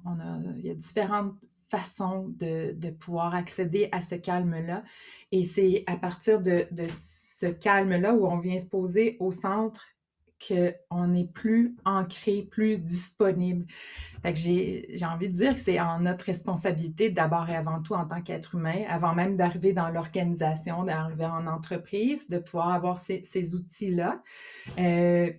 Il y a différentes façons de pouvoir accéder à ce calme-là. Et c'est à partir de ce calme-là où on vient se poser au centre qu'on est plus ancré, plus disponible. Fait que j'ai envie de dire que c'est en notre responsabilité d'abord et avant tout en tant qu'être humain, avant même d'arriver dans l'organisation, d'arriver en entreprise, de pouvoir avoir ces outils-là.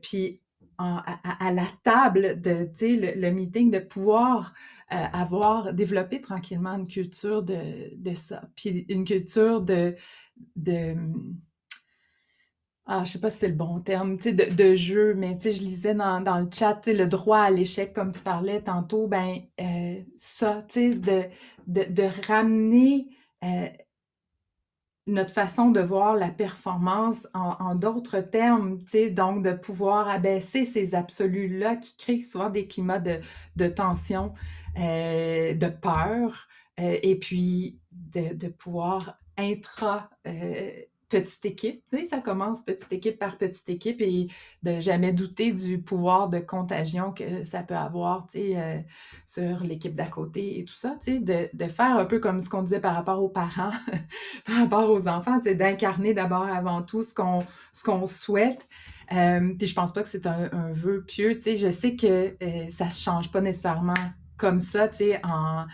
Puis à la table de le meeting, de pouvoir avoir développé tranquillement une culture de ça. Puis une culture de je sais pas si c'est le bon terme, tu sais, de jeu, mais tu sais, je lisais dans le chat, tu sais, le droit à l'échec, comme tu parlais tantôt, ben, ça, tu sais, de ramener euh, notre façon de voir la performance en d'autres termes, tu sais, donc de pouvoir abaisser ces absolus-là qui créent souvent des climats de tension, de peur, et puis de pouvoir petite équipe, tu sais, ça commence petite équipe par petite équipe et de jamais douter du pouvoir de contagion que ça peut avoir, tu sais, sur l'équipe d'à côté et tout ça, tu sais, de faire un peu comme ce qu'on disait par rapport aux parents, par rapport aux enfants, tu sais, d'incarner d'abord avant tout ce qu'on souhaite. Puis je pense pas que c'est un vœu pieux, tu sais, je sais que ça se change pas nécessairement comme ça, tu sais, en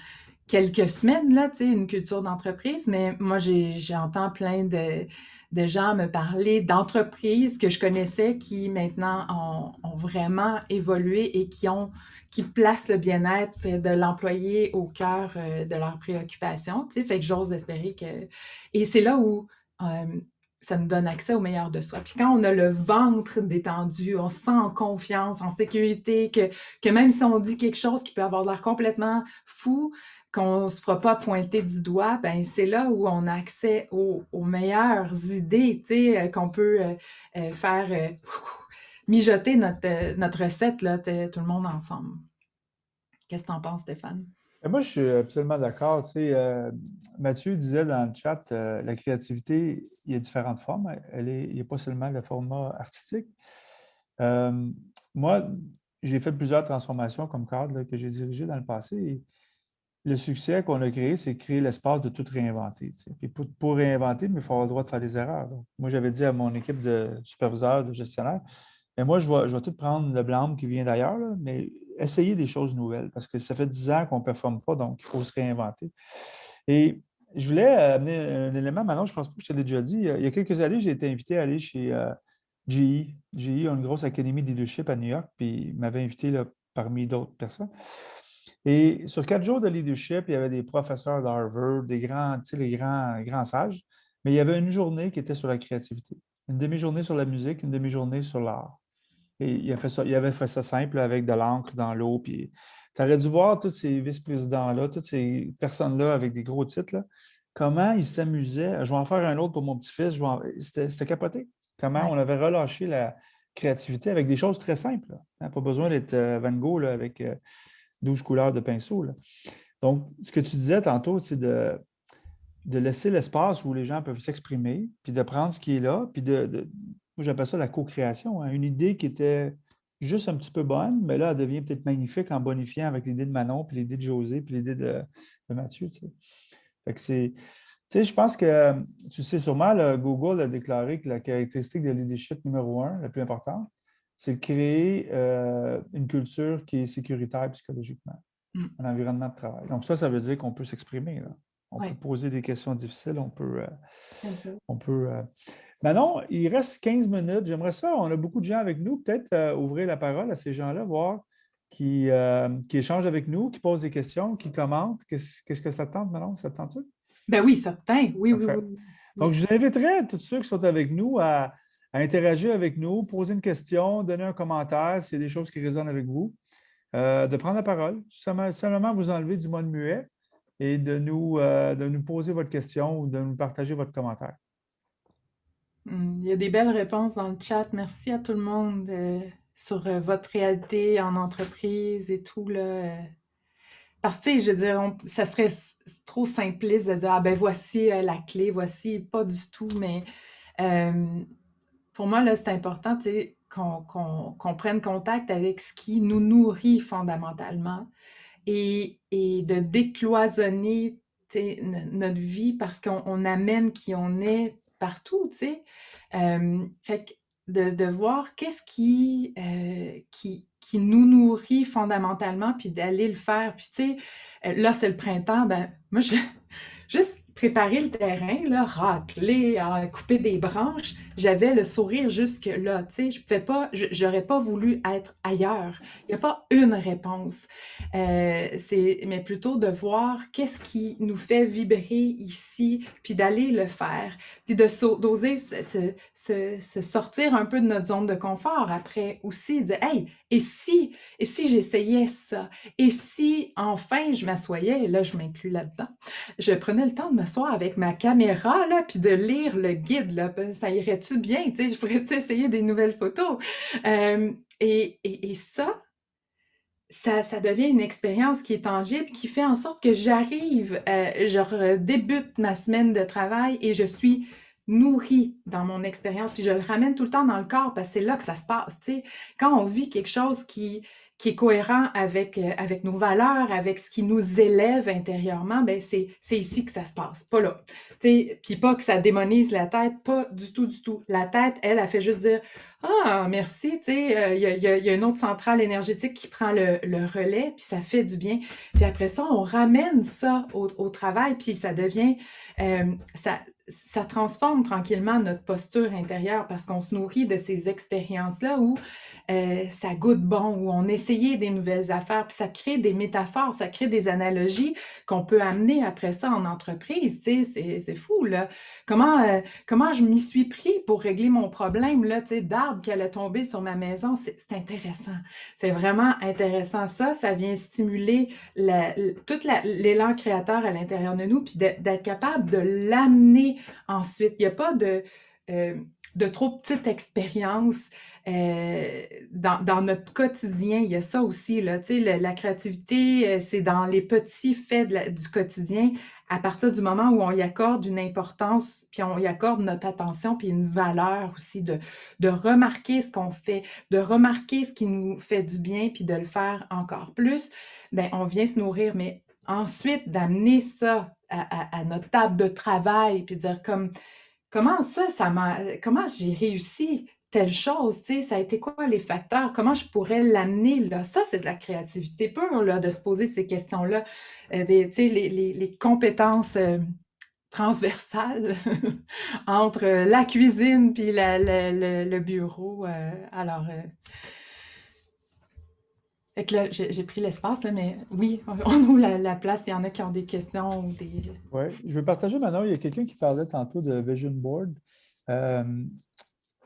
quelques semaines, là, tu sais, une culture d'entreprise, mais moi, j'entends plein de gens me parler d'entreprises que je connaissais qui maintenant ont vraiment évolué et qui placent le bien-être de l'employé au cœur de leurs préoccupations, tu sais, fait que j'ose espérer que... Et c'est là où ça nous donne accès au meilleur de soi. Puis quand on a le ventre détendu, on se sent en confiance, en sécurité, que même si on dit quelque chose qui peut avoir l'air complètement fou, qu'on ne se fera pas pointer du doigt, ben c'est là où on a accès aux meilleures idées, tu sais, qu'on peut faire mijoter notre recette, là, tout le monde ensemble. Qu'est-ce que tu en penses, Stéphane? Et moi, je suis absolument d'accord. Tu sais, Mathieu disait dans le chat, la créativité, il y a différentes formes. Il n'y a pas seulement le format artistique. Euh, Moi, j'ai fait plusieurs transformations comme cadre là, que j'ai dirigé dans le passé. Et le succès qu'on a créé, c'est créer l'espace de tout réinventer. Tu sais. Et pour réinventer, mais il faut avoir le droit de faire des erreurs. Donc, moi, j'avais dit à mon équipe de superviseurs, de gestionnaires, mais moi, je vais tout prendre le blâme qui vient d'ailleurs, là, mais essayer des choses nouvelles parce que ça fait 10 ans qu'on ne performe pas, donc il faut se réinventer. Et je voulais amener un élément, maintenant, je ne pense pas que je te l'ai déjà dit. Il y a quelques années, j'ai été invité à aller chez GE. GE a une grosse académie de leadership à New York, puis il m'avait invité là, parmi d'autres personnes. Et sur 4 jours de leadership, il y avait des professeurs d'Harvard, des grands, tu sais, les grands sages, mais il y avait une journée qui était sur la créativité, une demi-journée sur la musique, une demi-journée sur l'art. Et il avait fait ça simple avec de l'encre dans l'eau. Puis tu aurais dû voir tous ces vice-présidents-là, toutes ces personnes-là avec des gros titres, là, comment ils s'amusaient. Je vais en faire un autre pour mon petit-fils. C'était capoté. Comment Ouais. on avait relâché la créativité avec des choses très simples. Là, hein. Pas besoin d'être Van Gogh là, avec 12 couleurs de pinceau, là. Donc, ce que tu disais tantôt, c'est de laisser l'espace où les gens peuvent s'exprimer, puis de prendre ce qui est là, puis moi j'appelle ça la co-création, hein. Une idée qui était juste un petit peu bonne, mais là, elle devient peut-être magnifique en bonifiant avec l'idée de Manon, puis l'idée de José, puis l'idée de Mathieu. Tu sais. Fait que c'est, tu sais, je pense que, tu sais sûrement, Google a déclaré que la caractéristique de leadership numéro un, la plus importante, c'est de créer une culture qui est sécuritaire psychologiquement, Mm. un environnement de travail. Donc ça veut dire qu'on peut s'exprimer, là. On peut Ouais. poser des questions difficiles, on peut... Exact. on peut Manon, il reste 15 minutes. J'aimerais ça, on a beaucoup de gens avec nous, peut-être ouvrir la parole à ces gens-là, voir qui échangent avec nous, qui posent des questions, qui commentent. Qu'est-ce que ça te tente, Manon? Ça te tente-tu? Ben oui, certain. Oui, oui, Parfait. oui, Donc, oui. je vous inviterai tous ceux qui sont avec nous à interagir avec nous, poser une question, donner un commentaire s'il y a des choses qui résonnent avec vous, de prendre la parole, simplement vous enlever du mode muet et de nous poser votre question ou de nous partager votre commentaire. Il y a des belles réponses dans le chat. Merci à tout le monde sur votre réalité en entreprise et tout, là. Parce que, tu sais, je veux dire, ça serait trop simpliste de dire, ah ben voici la clé, voici, pas du tout, mais euh, pour moi, là, c'est important, tu sais, qu'on prenne contact avec ce qui nous nourrit fondamentalement et de décloisonner, tu sais, notre vie parce qu'on amène qui on est partout, tu sais. Fait que de voir qu'est-ce qui nous nourrit fondamentalement, puis d'aller le faire. Puis tu sais, là, c'est le printemps, ben moi, je, juste préparer le terrain, là, racler, couper des branches, j'avais le sourire jusque-là, tu sais, je pouvais pas, j'aurais pas voulu être ailleurs. Il n'y a pas une réponse. Mais plutôt de voir qu'est-ce qui nous fait vibrer ici, puis d'aller le faire, puis d'oser se sortir un peu de notre zone de confort après aussi, dire, hey, et si j'essayais ça? Et si enfin je m'assoyais, là je m'inclus là-dedans, je prenais le temps de m'asseoir avec ma caméra, là, puis de lire le guide, là, ça irait-tu bien, tu sais, je pourrais-tu essayer des nouvelles photos? Et ça devient une expérience qui est tangible, qui fait en sorte que j'arrive, je débute ma semaine de travail et je suis nourrie dans mon expérience, puis je le ramène tout le temps dans le corps parce que c'est là que ça se passe, tu sais. Quand on vit quelque chose qui est cohérent avec nos valeurs, avec ce qui nous élève intérieurement, ben c'est ici que ça se passe, pas là. Tu sais, puis pas que ça démonise la tête, pas du tout, du tout. La tête, elle, a fait juste dire ah, merci, tu sais, il y a une autre centrale énergétique qui prend le relais, puis ça fait du bien. Puis après ça, on ramène ça au travail, puis ça devient, euh, ça, ça transforme tranquillement notre posture intérieure parce qu'on se nourrit de ces expériences-là où ça goûte bon, où on essayait des nouvelles affaires, puis ça crée des métaphores, ça crée des analogies qu'on peut amener après ça en entreprise, tu sais, c'est fou, là. Comment je m'y suis pris pour régler mon problème là, tu sais, d'arbre qui allait tomber sur ma maison, c'est intéressant. C'est vraiment intéressant. Ça vient stimuler l'élan créateur à l'intérieur de nous, puis d'être capable de l'amener ensuite. Il n'y a pas euh, de trop petite expérience dans notre quotidien. Il y a ça aussi, là, tu sais, la créativité, c'est dans les petits faits du quotidien à partir du moment où on y accorde une importance, puis on y accorde notre attention, puis une valeur aussi de remarquer ce qu'on fait, de remarquer ce qui nous fait du bien, puis de le faire encore plus, ben on vient se nourrir. Mais ensuite, d'amener ça à notre table de travail, puis dire comment comment j'ai réussi telle chose, tu sais, ça a été quoi les facteurs, comment je pourrais l'amener là, ça c'est de la créativité pure là, de se poser ces questions-là, tu sais, les compétences transversales entre la cuisine puis le bureau, fait que là, j'ai pris l'espace, là, mais oui, on ouvre la place, il y en a qui ont des questions ou des... Oui, je vais partager maintenant. Il y a quelqu'un qui parlait tantôt de Vision Board. Euh,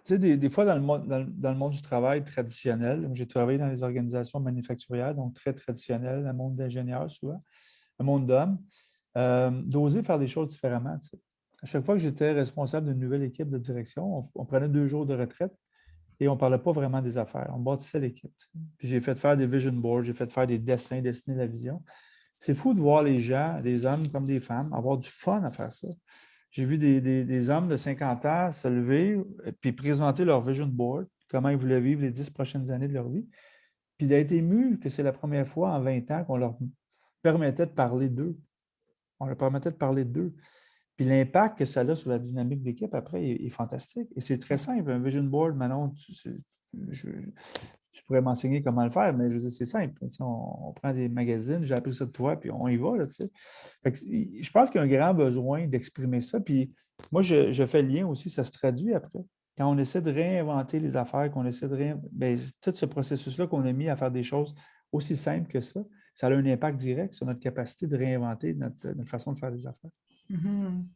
tu sais, des fois, dans le monde du travail traditionnel, j'ai travaillé dans les organisations manufacturières, donc très traditionnelles, un monde d'ingénieurs souvent, un monde d'hommes, d'oser faire des choses différemment. Tu sais. À chaque fois que j'étais responsable d'une nouvelle équipe de direction, on prenait 2 jours de retraite et on ne parlait pas vraiment des affaires. On bâtissait l'équipe. Tu sais. Puis j'ai fait faire des vision boards, j'ai fait faire des dessins, dessiner la vision. C'est fou de voir les gens, des hommes comme des femmes, avoir du fun à faire ça. J'ai vu des hommes de 50 ans se lever puis présenter leur vision board, comment ils voulaient vivre les 10 prochaines années de leur vie, puis d'être ému que c'est la première fois en 20 ans qu'on leur permettait de parler d'eux. On leur permettait de parler d'eux. Puis l'impact que ça a sur la dynamique d'équipe après est fantastique. Et c'est très simple. Un vision board, maintenant, tu pourrais m'enseigner comment le faire, mais je veux dire, c'est simple. On prend des magazines, j'ai appris ça de toi, puis on y va. Là, tu sais. Fait que je pense qu'il y a un grand besoin d'exprimer ça. Puis moi, je fais le lien aussi, ça se traduit après. Quand on essaie de réinventer les affaires, qu'on essaie de tout ce processus-là qu'on a mis à faire des choses aussi simples que ça, ça a un impact direct sur notre capacité de réinventer notre façon de faire des affaires. Mhm.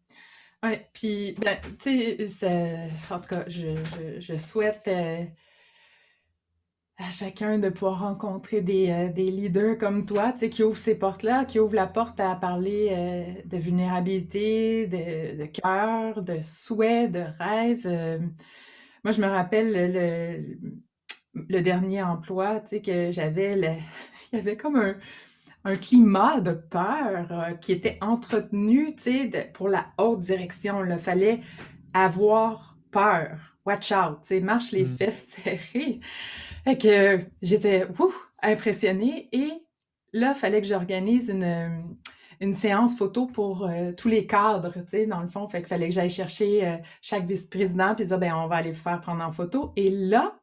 Ouais, puis, ben, tu sais, en tout cas, je souhaite à chacun de pouvoir rencontrer des leaders comme toi, tu sais, qui ouvrent ces portes-là, qui ouvrent la porte à parler de vulnérabilité, de cœur, de souhait, de rêve. Moi, je me rappelle le dernier emploi, tu sais, que j'avais, il y avait comme un climat de peur qui était entretenu, tu sais, pour la haute direction. Il fallait avoir peur. Watch out, tu sais, marche les Mm. fesses serrées. Fait que j'étais impressionnée et là, il fallait que j'organise une séance photo pour tous les cadres, tu sais, dans le fond. Fait qu'il fallait que j'aille chercher chaque vice-président puis dire, ben, on va aller vous faire prendre en photo. Et là,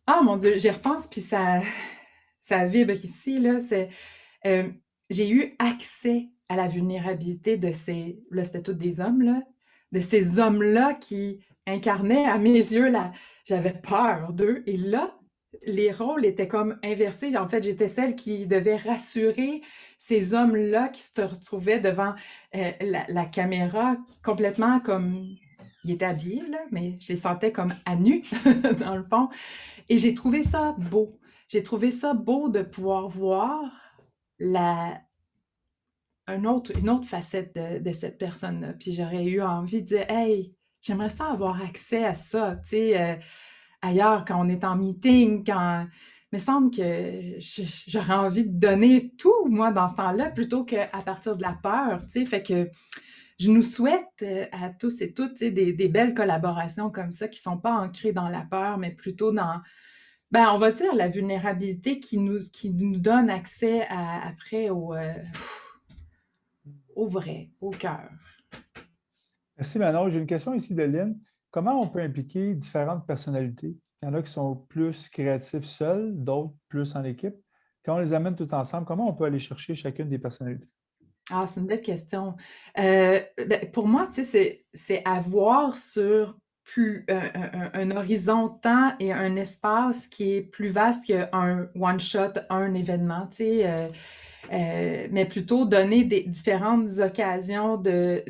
ah mon Dieu, j'y repense puis ça vibre ici, là. Euh, j'ai eu accès à la vulnérabilité de là, c'était tous des hommes, là, de ces hommes-là qui incarnaient à mes yeux, là, j'avais peur d'eux. Et là, les rôles étaient comme inversés. En fait, j'étais celle qui devait rassurer ces hommes-là qui se retrouvaient devant la caméra complètement comme... Ils étaient habillés, là, mais je les sentais comme à nu, dans le fond. Et j'ai trouvé ça beau. J'ai trouvé ça beau de pouvoir voir la, une autre facette de cette personne-là. Puis j'aurais eu envie de dire, hey, j'aimerais ça avoir accès à ça, tu sais, ailleurs, quand on est en meeting, quand... Il me semble que j'aurais envie de donner tout, moi, dans ce temps-là, plutôt qu'à partir de la peur, tu sais. Fait que je nous souhaite à tous et toutes, tu sais, des belles collaborations comme ça qui sont pas ancrées dans la peur, mais plutôt dans, ben, on va dire la vulnérabilité qui nous donne accès après au vrai, au cœur. Merci Manon. J'ai une question ici de Lynn. Comment on peut impliquer différentes personnalités? Il y en a qui sont plus créatifs seuls, d'autres plus en équipe. Quand on les amène tous ensemble, comment on peut aller chercher chacune des personnalités? Ah, c'est une belle question. Ben, pour moi, tu sais, c'est avoir sur plus, un horizon de temps et un espace qui est plus vaste qu'un one-shot, un événement, tu sais, mais plutôt donner des différentes occasions de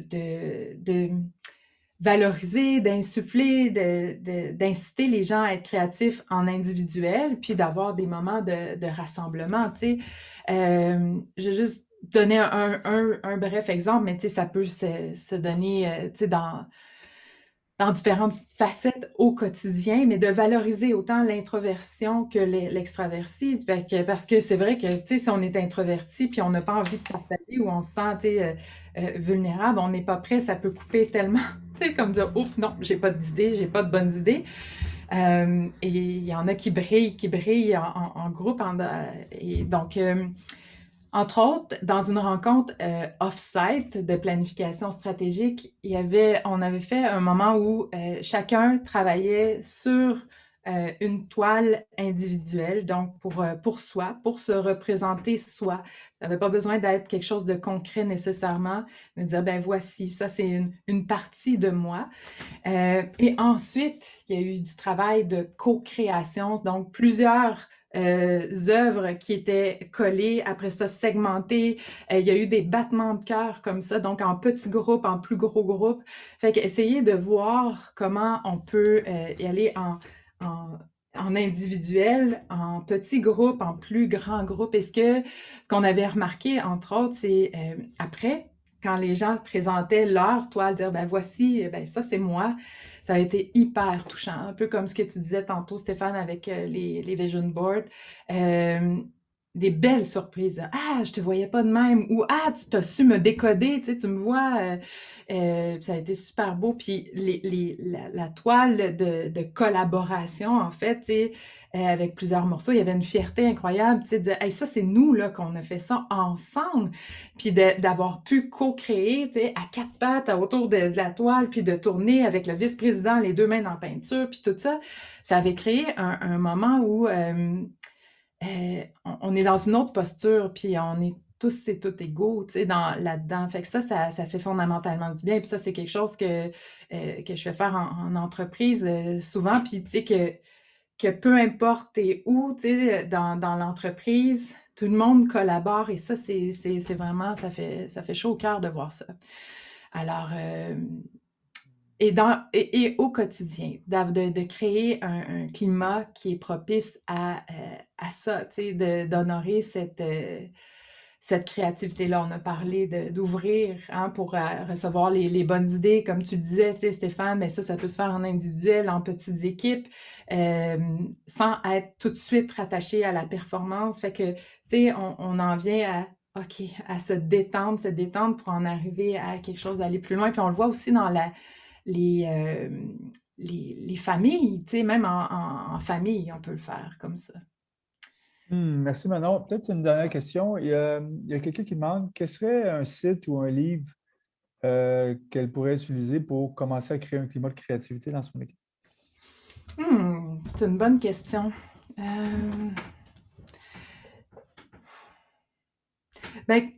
valoriser, d'insuffler, d'inciter les gens à être créatifs en individuel, puis d'avoir des moments de rassemblement, tu sais. Je vais juste donner un bref exemple, mais tu sais, ça peut se donner, tu sais, dans différentes facettes au quotidien, mais de valoriser autant l'introversion que l'extraversie. Parce que c'est vrai que, tu sais, si on est introverti puis on n'a pas envie de partager ou on se sent, tu sais, vulnérable, on n'est pas prêt, ça peut couper tellement, tu sais, comme dire, oups, non, j'ai pas d'idées, j'ai pas de bonnes idées. Et il y en a qui brillent en groupe. Et donc, entre autres, dans une rencontre off-site de planification stratégique, on avait fait un moment où chacun travaillait sur une toile individuelle, donc pour soi, pour se représenter soi. Ça n'avait pas besoin d'être quelque chose de concret nécessairement, mais dire, ben voici, ça c'est une partie de moi. Et ensuite, il y a eu du travail de co-création, donc plusieurs œuvres qui étaient collées, après ça segmentées. Il y a eu des battements de cœur comme ça, donc en petits groupes, en plus gros groupes. Fait qu'essayer de voir comment on peut y aller en individuel, en petits groupes, en plus grands groupes. Ce qu'on avait remarqué, entre autres, c'est après, quand les gens présentaient leur toile, dire, ben voici, ben ça c'est moi, ça a été hyper touchant. Un peu comme ce que tu disais tantôt, Stéphane, avec les vision boards. Euh, des belles surprises. Ah, je te voyais pas de même. Ou ah, tu t'as su me décoder, tu sais, tu me vois. Ça a été super beau. Puis la toile de collaboration, en fait, tu sais, avec plusieurs morceaux, il y avait une fierté incroyable, tu sais, de dire, hey, ça, c'est nous, là, qu'on a fait ça ensemble. Puis d'avoir pu co-créer, tu sais, à quatre pattes autour de la toile, puis de tourner avec le vice-président, les deux mains dans la peinture, puis tout ça. Ça avait créé un moment où on est dans une autre posture, puis on est tous et toutes égaux, tu sais, là-dedans. Fait que ça fait fondamentalement du bien. Puis ça, c'est quelque chose que je fais faire en entreprise souvent. Puis tu sais, que peu importe t'es où, tu sais, dans l'entreprise, tout le monde collabore et ça, c'est vraiment, ça fait chaud au cœur de voir ça. Alors, et au quotidien, de créer un climat qui est propice à ça, tu sais, d'honorer cette créativité-là. On a parlé d'ouvrir hein, pour recevoir les bonnes idées, comme tu disais, tu sais, Stéphane, mais ça peut se faire en individuel, en petites équipes, sans être tout de suite rattaché à la performance. Fait que, tu sais, on en vient à, OK, à se détendre pour en arriver à quelque chose, d'aller plus loin. Puis on le voit aussi dans les, les familles, tu sais, même en famille, on peut le faire comme ça. Merci Manon. Peut-être une dernière question. Il y a quelqu'un qui demande quel serait un site ou un livre qu'elle pourrait utiliser pour commencer à créer un climat de créativité dans son équipe? C'est une bonne question. Ben,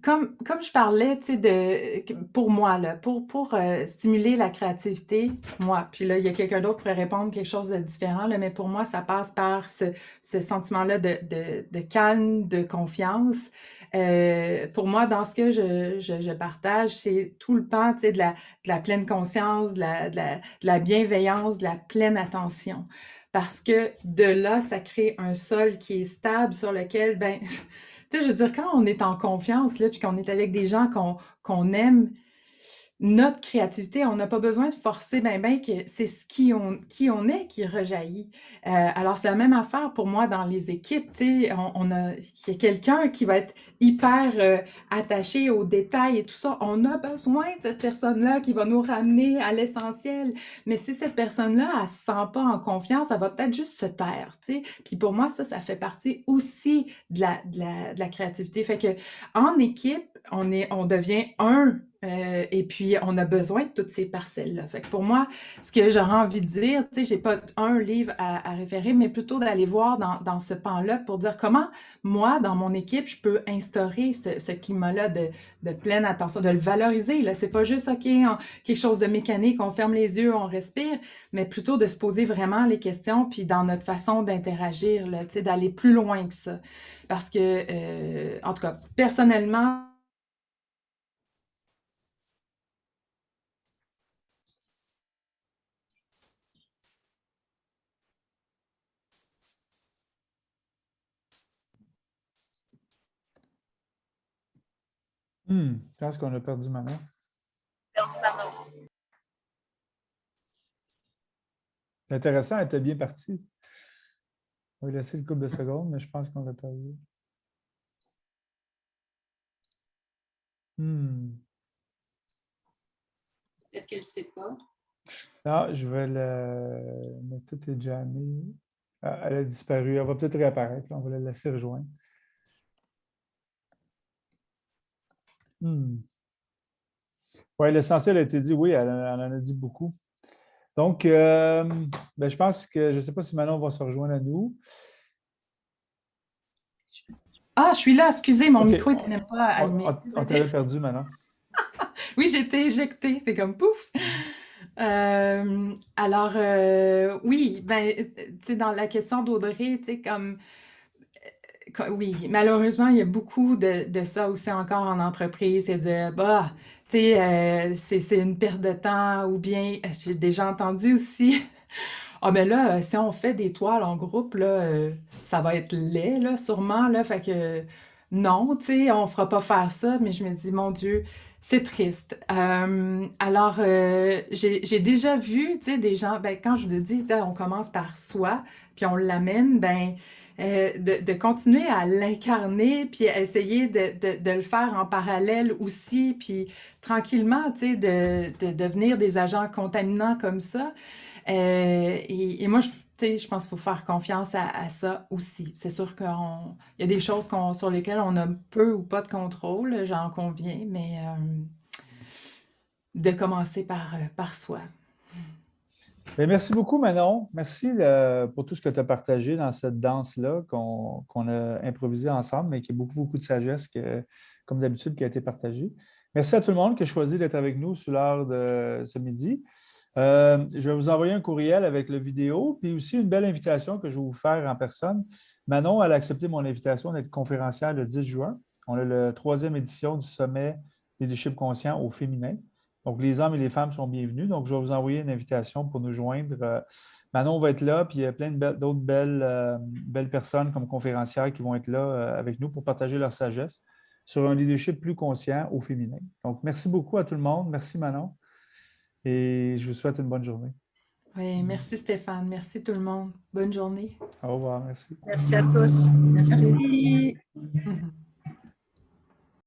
comme je parlais, tu sais, pour moi, là, pour stimuler la créativité, moi, puis là, il y a quelqu'un d'autre qui pourrait répondre quelque chose de différent, là, mais pour moi, ça passe par ce sentiment-là de calme, de confiance. Pour moi, dans ce que je partage, c'est tout le temps, tu sais, de la pleine conscience, de la bienveillance, de la pleine attention. Parce que de là, ça crée un sol qui est stable sur lequel, ben, tu sais, je veux dire, quand on est en confiance, là, puis qu'on est avec des gens qu'on aime, notre créativité, on n'a pas besoin de forcer ben que c'est qui on est qui rejaillit. Alors, c'est la même affaire pour moi dans les équipes. Tu sais, il y a quelqu'un qui va être hyper attaché aux détails et tout ça. On a besoin de cette personne-là qui va nous ramener à l'essentiel. Mais si cette personne-là, elle se sent pas en confiance, elle va peut-être juste se taire. Tu sais. Puis pour moi, ça fait partie aussi de la créativité. Fait que en équipe, on devient un et puis, on a besoin de toutes ces parcelles-là. Fait que pour moi, ce que j'aurais envie de dire, tu sais, j'ai pas un livre à référer, mais plutôt d'aller voir dans ce pan-là pour dire comment, moi, dans mon équipe, je peux instaurer ce climat-là de pleine attention, de le valoriser. Là, c'est pas juste, OK, quelque chose de mécanique, on ferme les yeux, on respire, mais plutôt de se poser vraiment les questions, puis dans notre façon d'interagir, là, tu sais, d'aller plus loin que ça. Parce que, en tout cas, personnellement, Je pense qu'on a perdu Manon. C'est intéressant, elle était bien partie. On va laisser le couple de secondes, mais je pense qu'on l'a perdu. Peut-être qu'elle ne sait pas. Non, je vais le. Mais tout est jammé. Ah, elle a disparu. Elle va peut-être réapparaître. On va la laisser rejoindre. Oui, l'essentiel a été dit. Oui, elle en a dit beaucoup. Donc, ben, je pense que je ne sais pas si Manon va se rejoindre à nous. ah, je suis là, excusez, mon OK. micro n'était même pas allumé. On t'avait perdu, Manon. Oui, j'ai été éjectée, c'est comme pouf. Alors, oui, ben, tu sais, dans la question d'Audrey, tu sais, oui, malheureusement, il y a beaucoup de ça aussi encore en entreprise, c'est de, bah, tu sais, c'est une perte de temps, ou bien, j'ai déjà entendu aussi, ah, mais là, si on fait des toiles en groupe, là, ça va être laid, là, sûrement, là, fait que non, tu sais, on fera pas faire ça, mais je me dis, mon Dieu, c'est triste. Alors, j'ai déjà vu, tu sais, des gens, ben, quand je le dis, tu sais, on commence par soi, puis on l'amène, ben, de continuer à l'incarner, puis à essayer de le faire en parallèle aussi, puis tranquillement, tu sais, de devenir des agents contaminants comme ça. Et moi, tu sais, je pense qu'il faut faire confiance à ça aussi. C'est sûr qu'il y a des choses sur lesquelles on a peu ou pas de contrôle, j'en conviens, mais de commencer par soi. Bien, merci beaucoup, Manon. Merci pour tout ce que tu as partagé dans cette danse-là qu'on a improvisée ensemble, mais qui a beaucoup, beaucoup de sagesse, comme d'habitude, qui a été partagée. Merci à tout le monde qui a choisi d'être avec nous sur l'heure de ce midi. Je vais vous envoyer un courriel avec la vidéo, puis aussi une belle invitation que je vais vous faire en personne. Manon, elle a accepté mon invitation d'être conférencière le 10 juin. On a la 3e édition du sommet Leadership conscient au féminin. Donc, les hommes et les femmes sont bienvenus. Donc, je vais vous envoyer une invitation pour nous joindre. Manon va être là, puis il y a plein d'autres belles personnes comme conférencières qui vont être là avec nous pour partager leur sagesse sur un leadership plus conscient au féminin. Donc, merci beaucoup à tout le monde. Merci Manon. Et je vous souhaite une bonne journée. Oui, merci Stéphane. Merci tout le monde. Bonne journée. Au revoir. Merci. Merci à tous. Merci. Merci.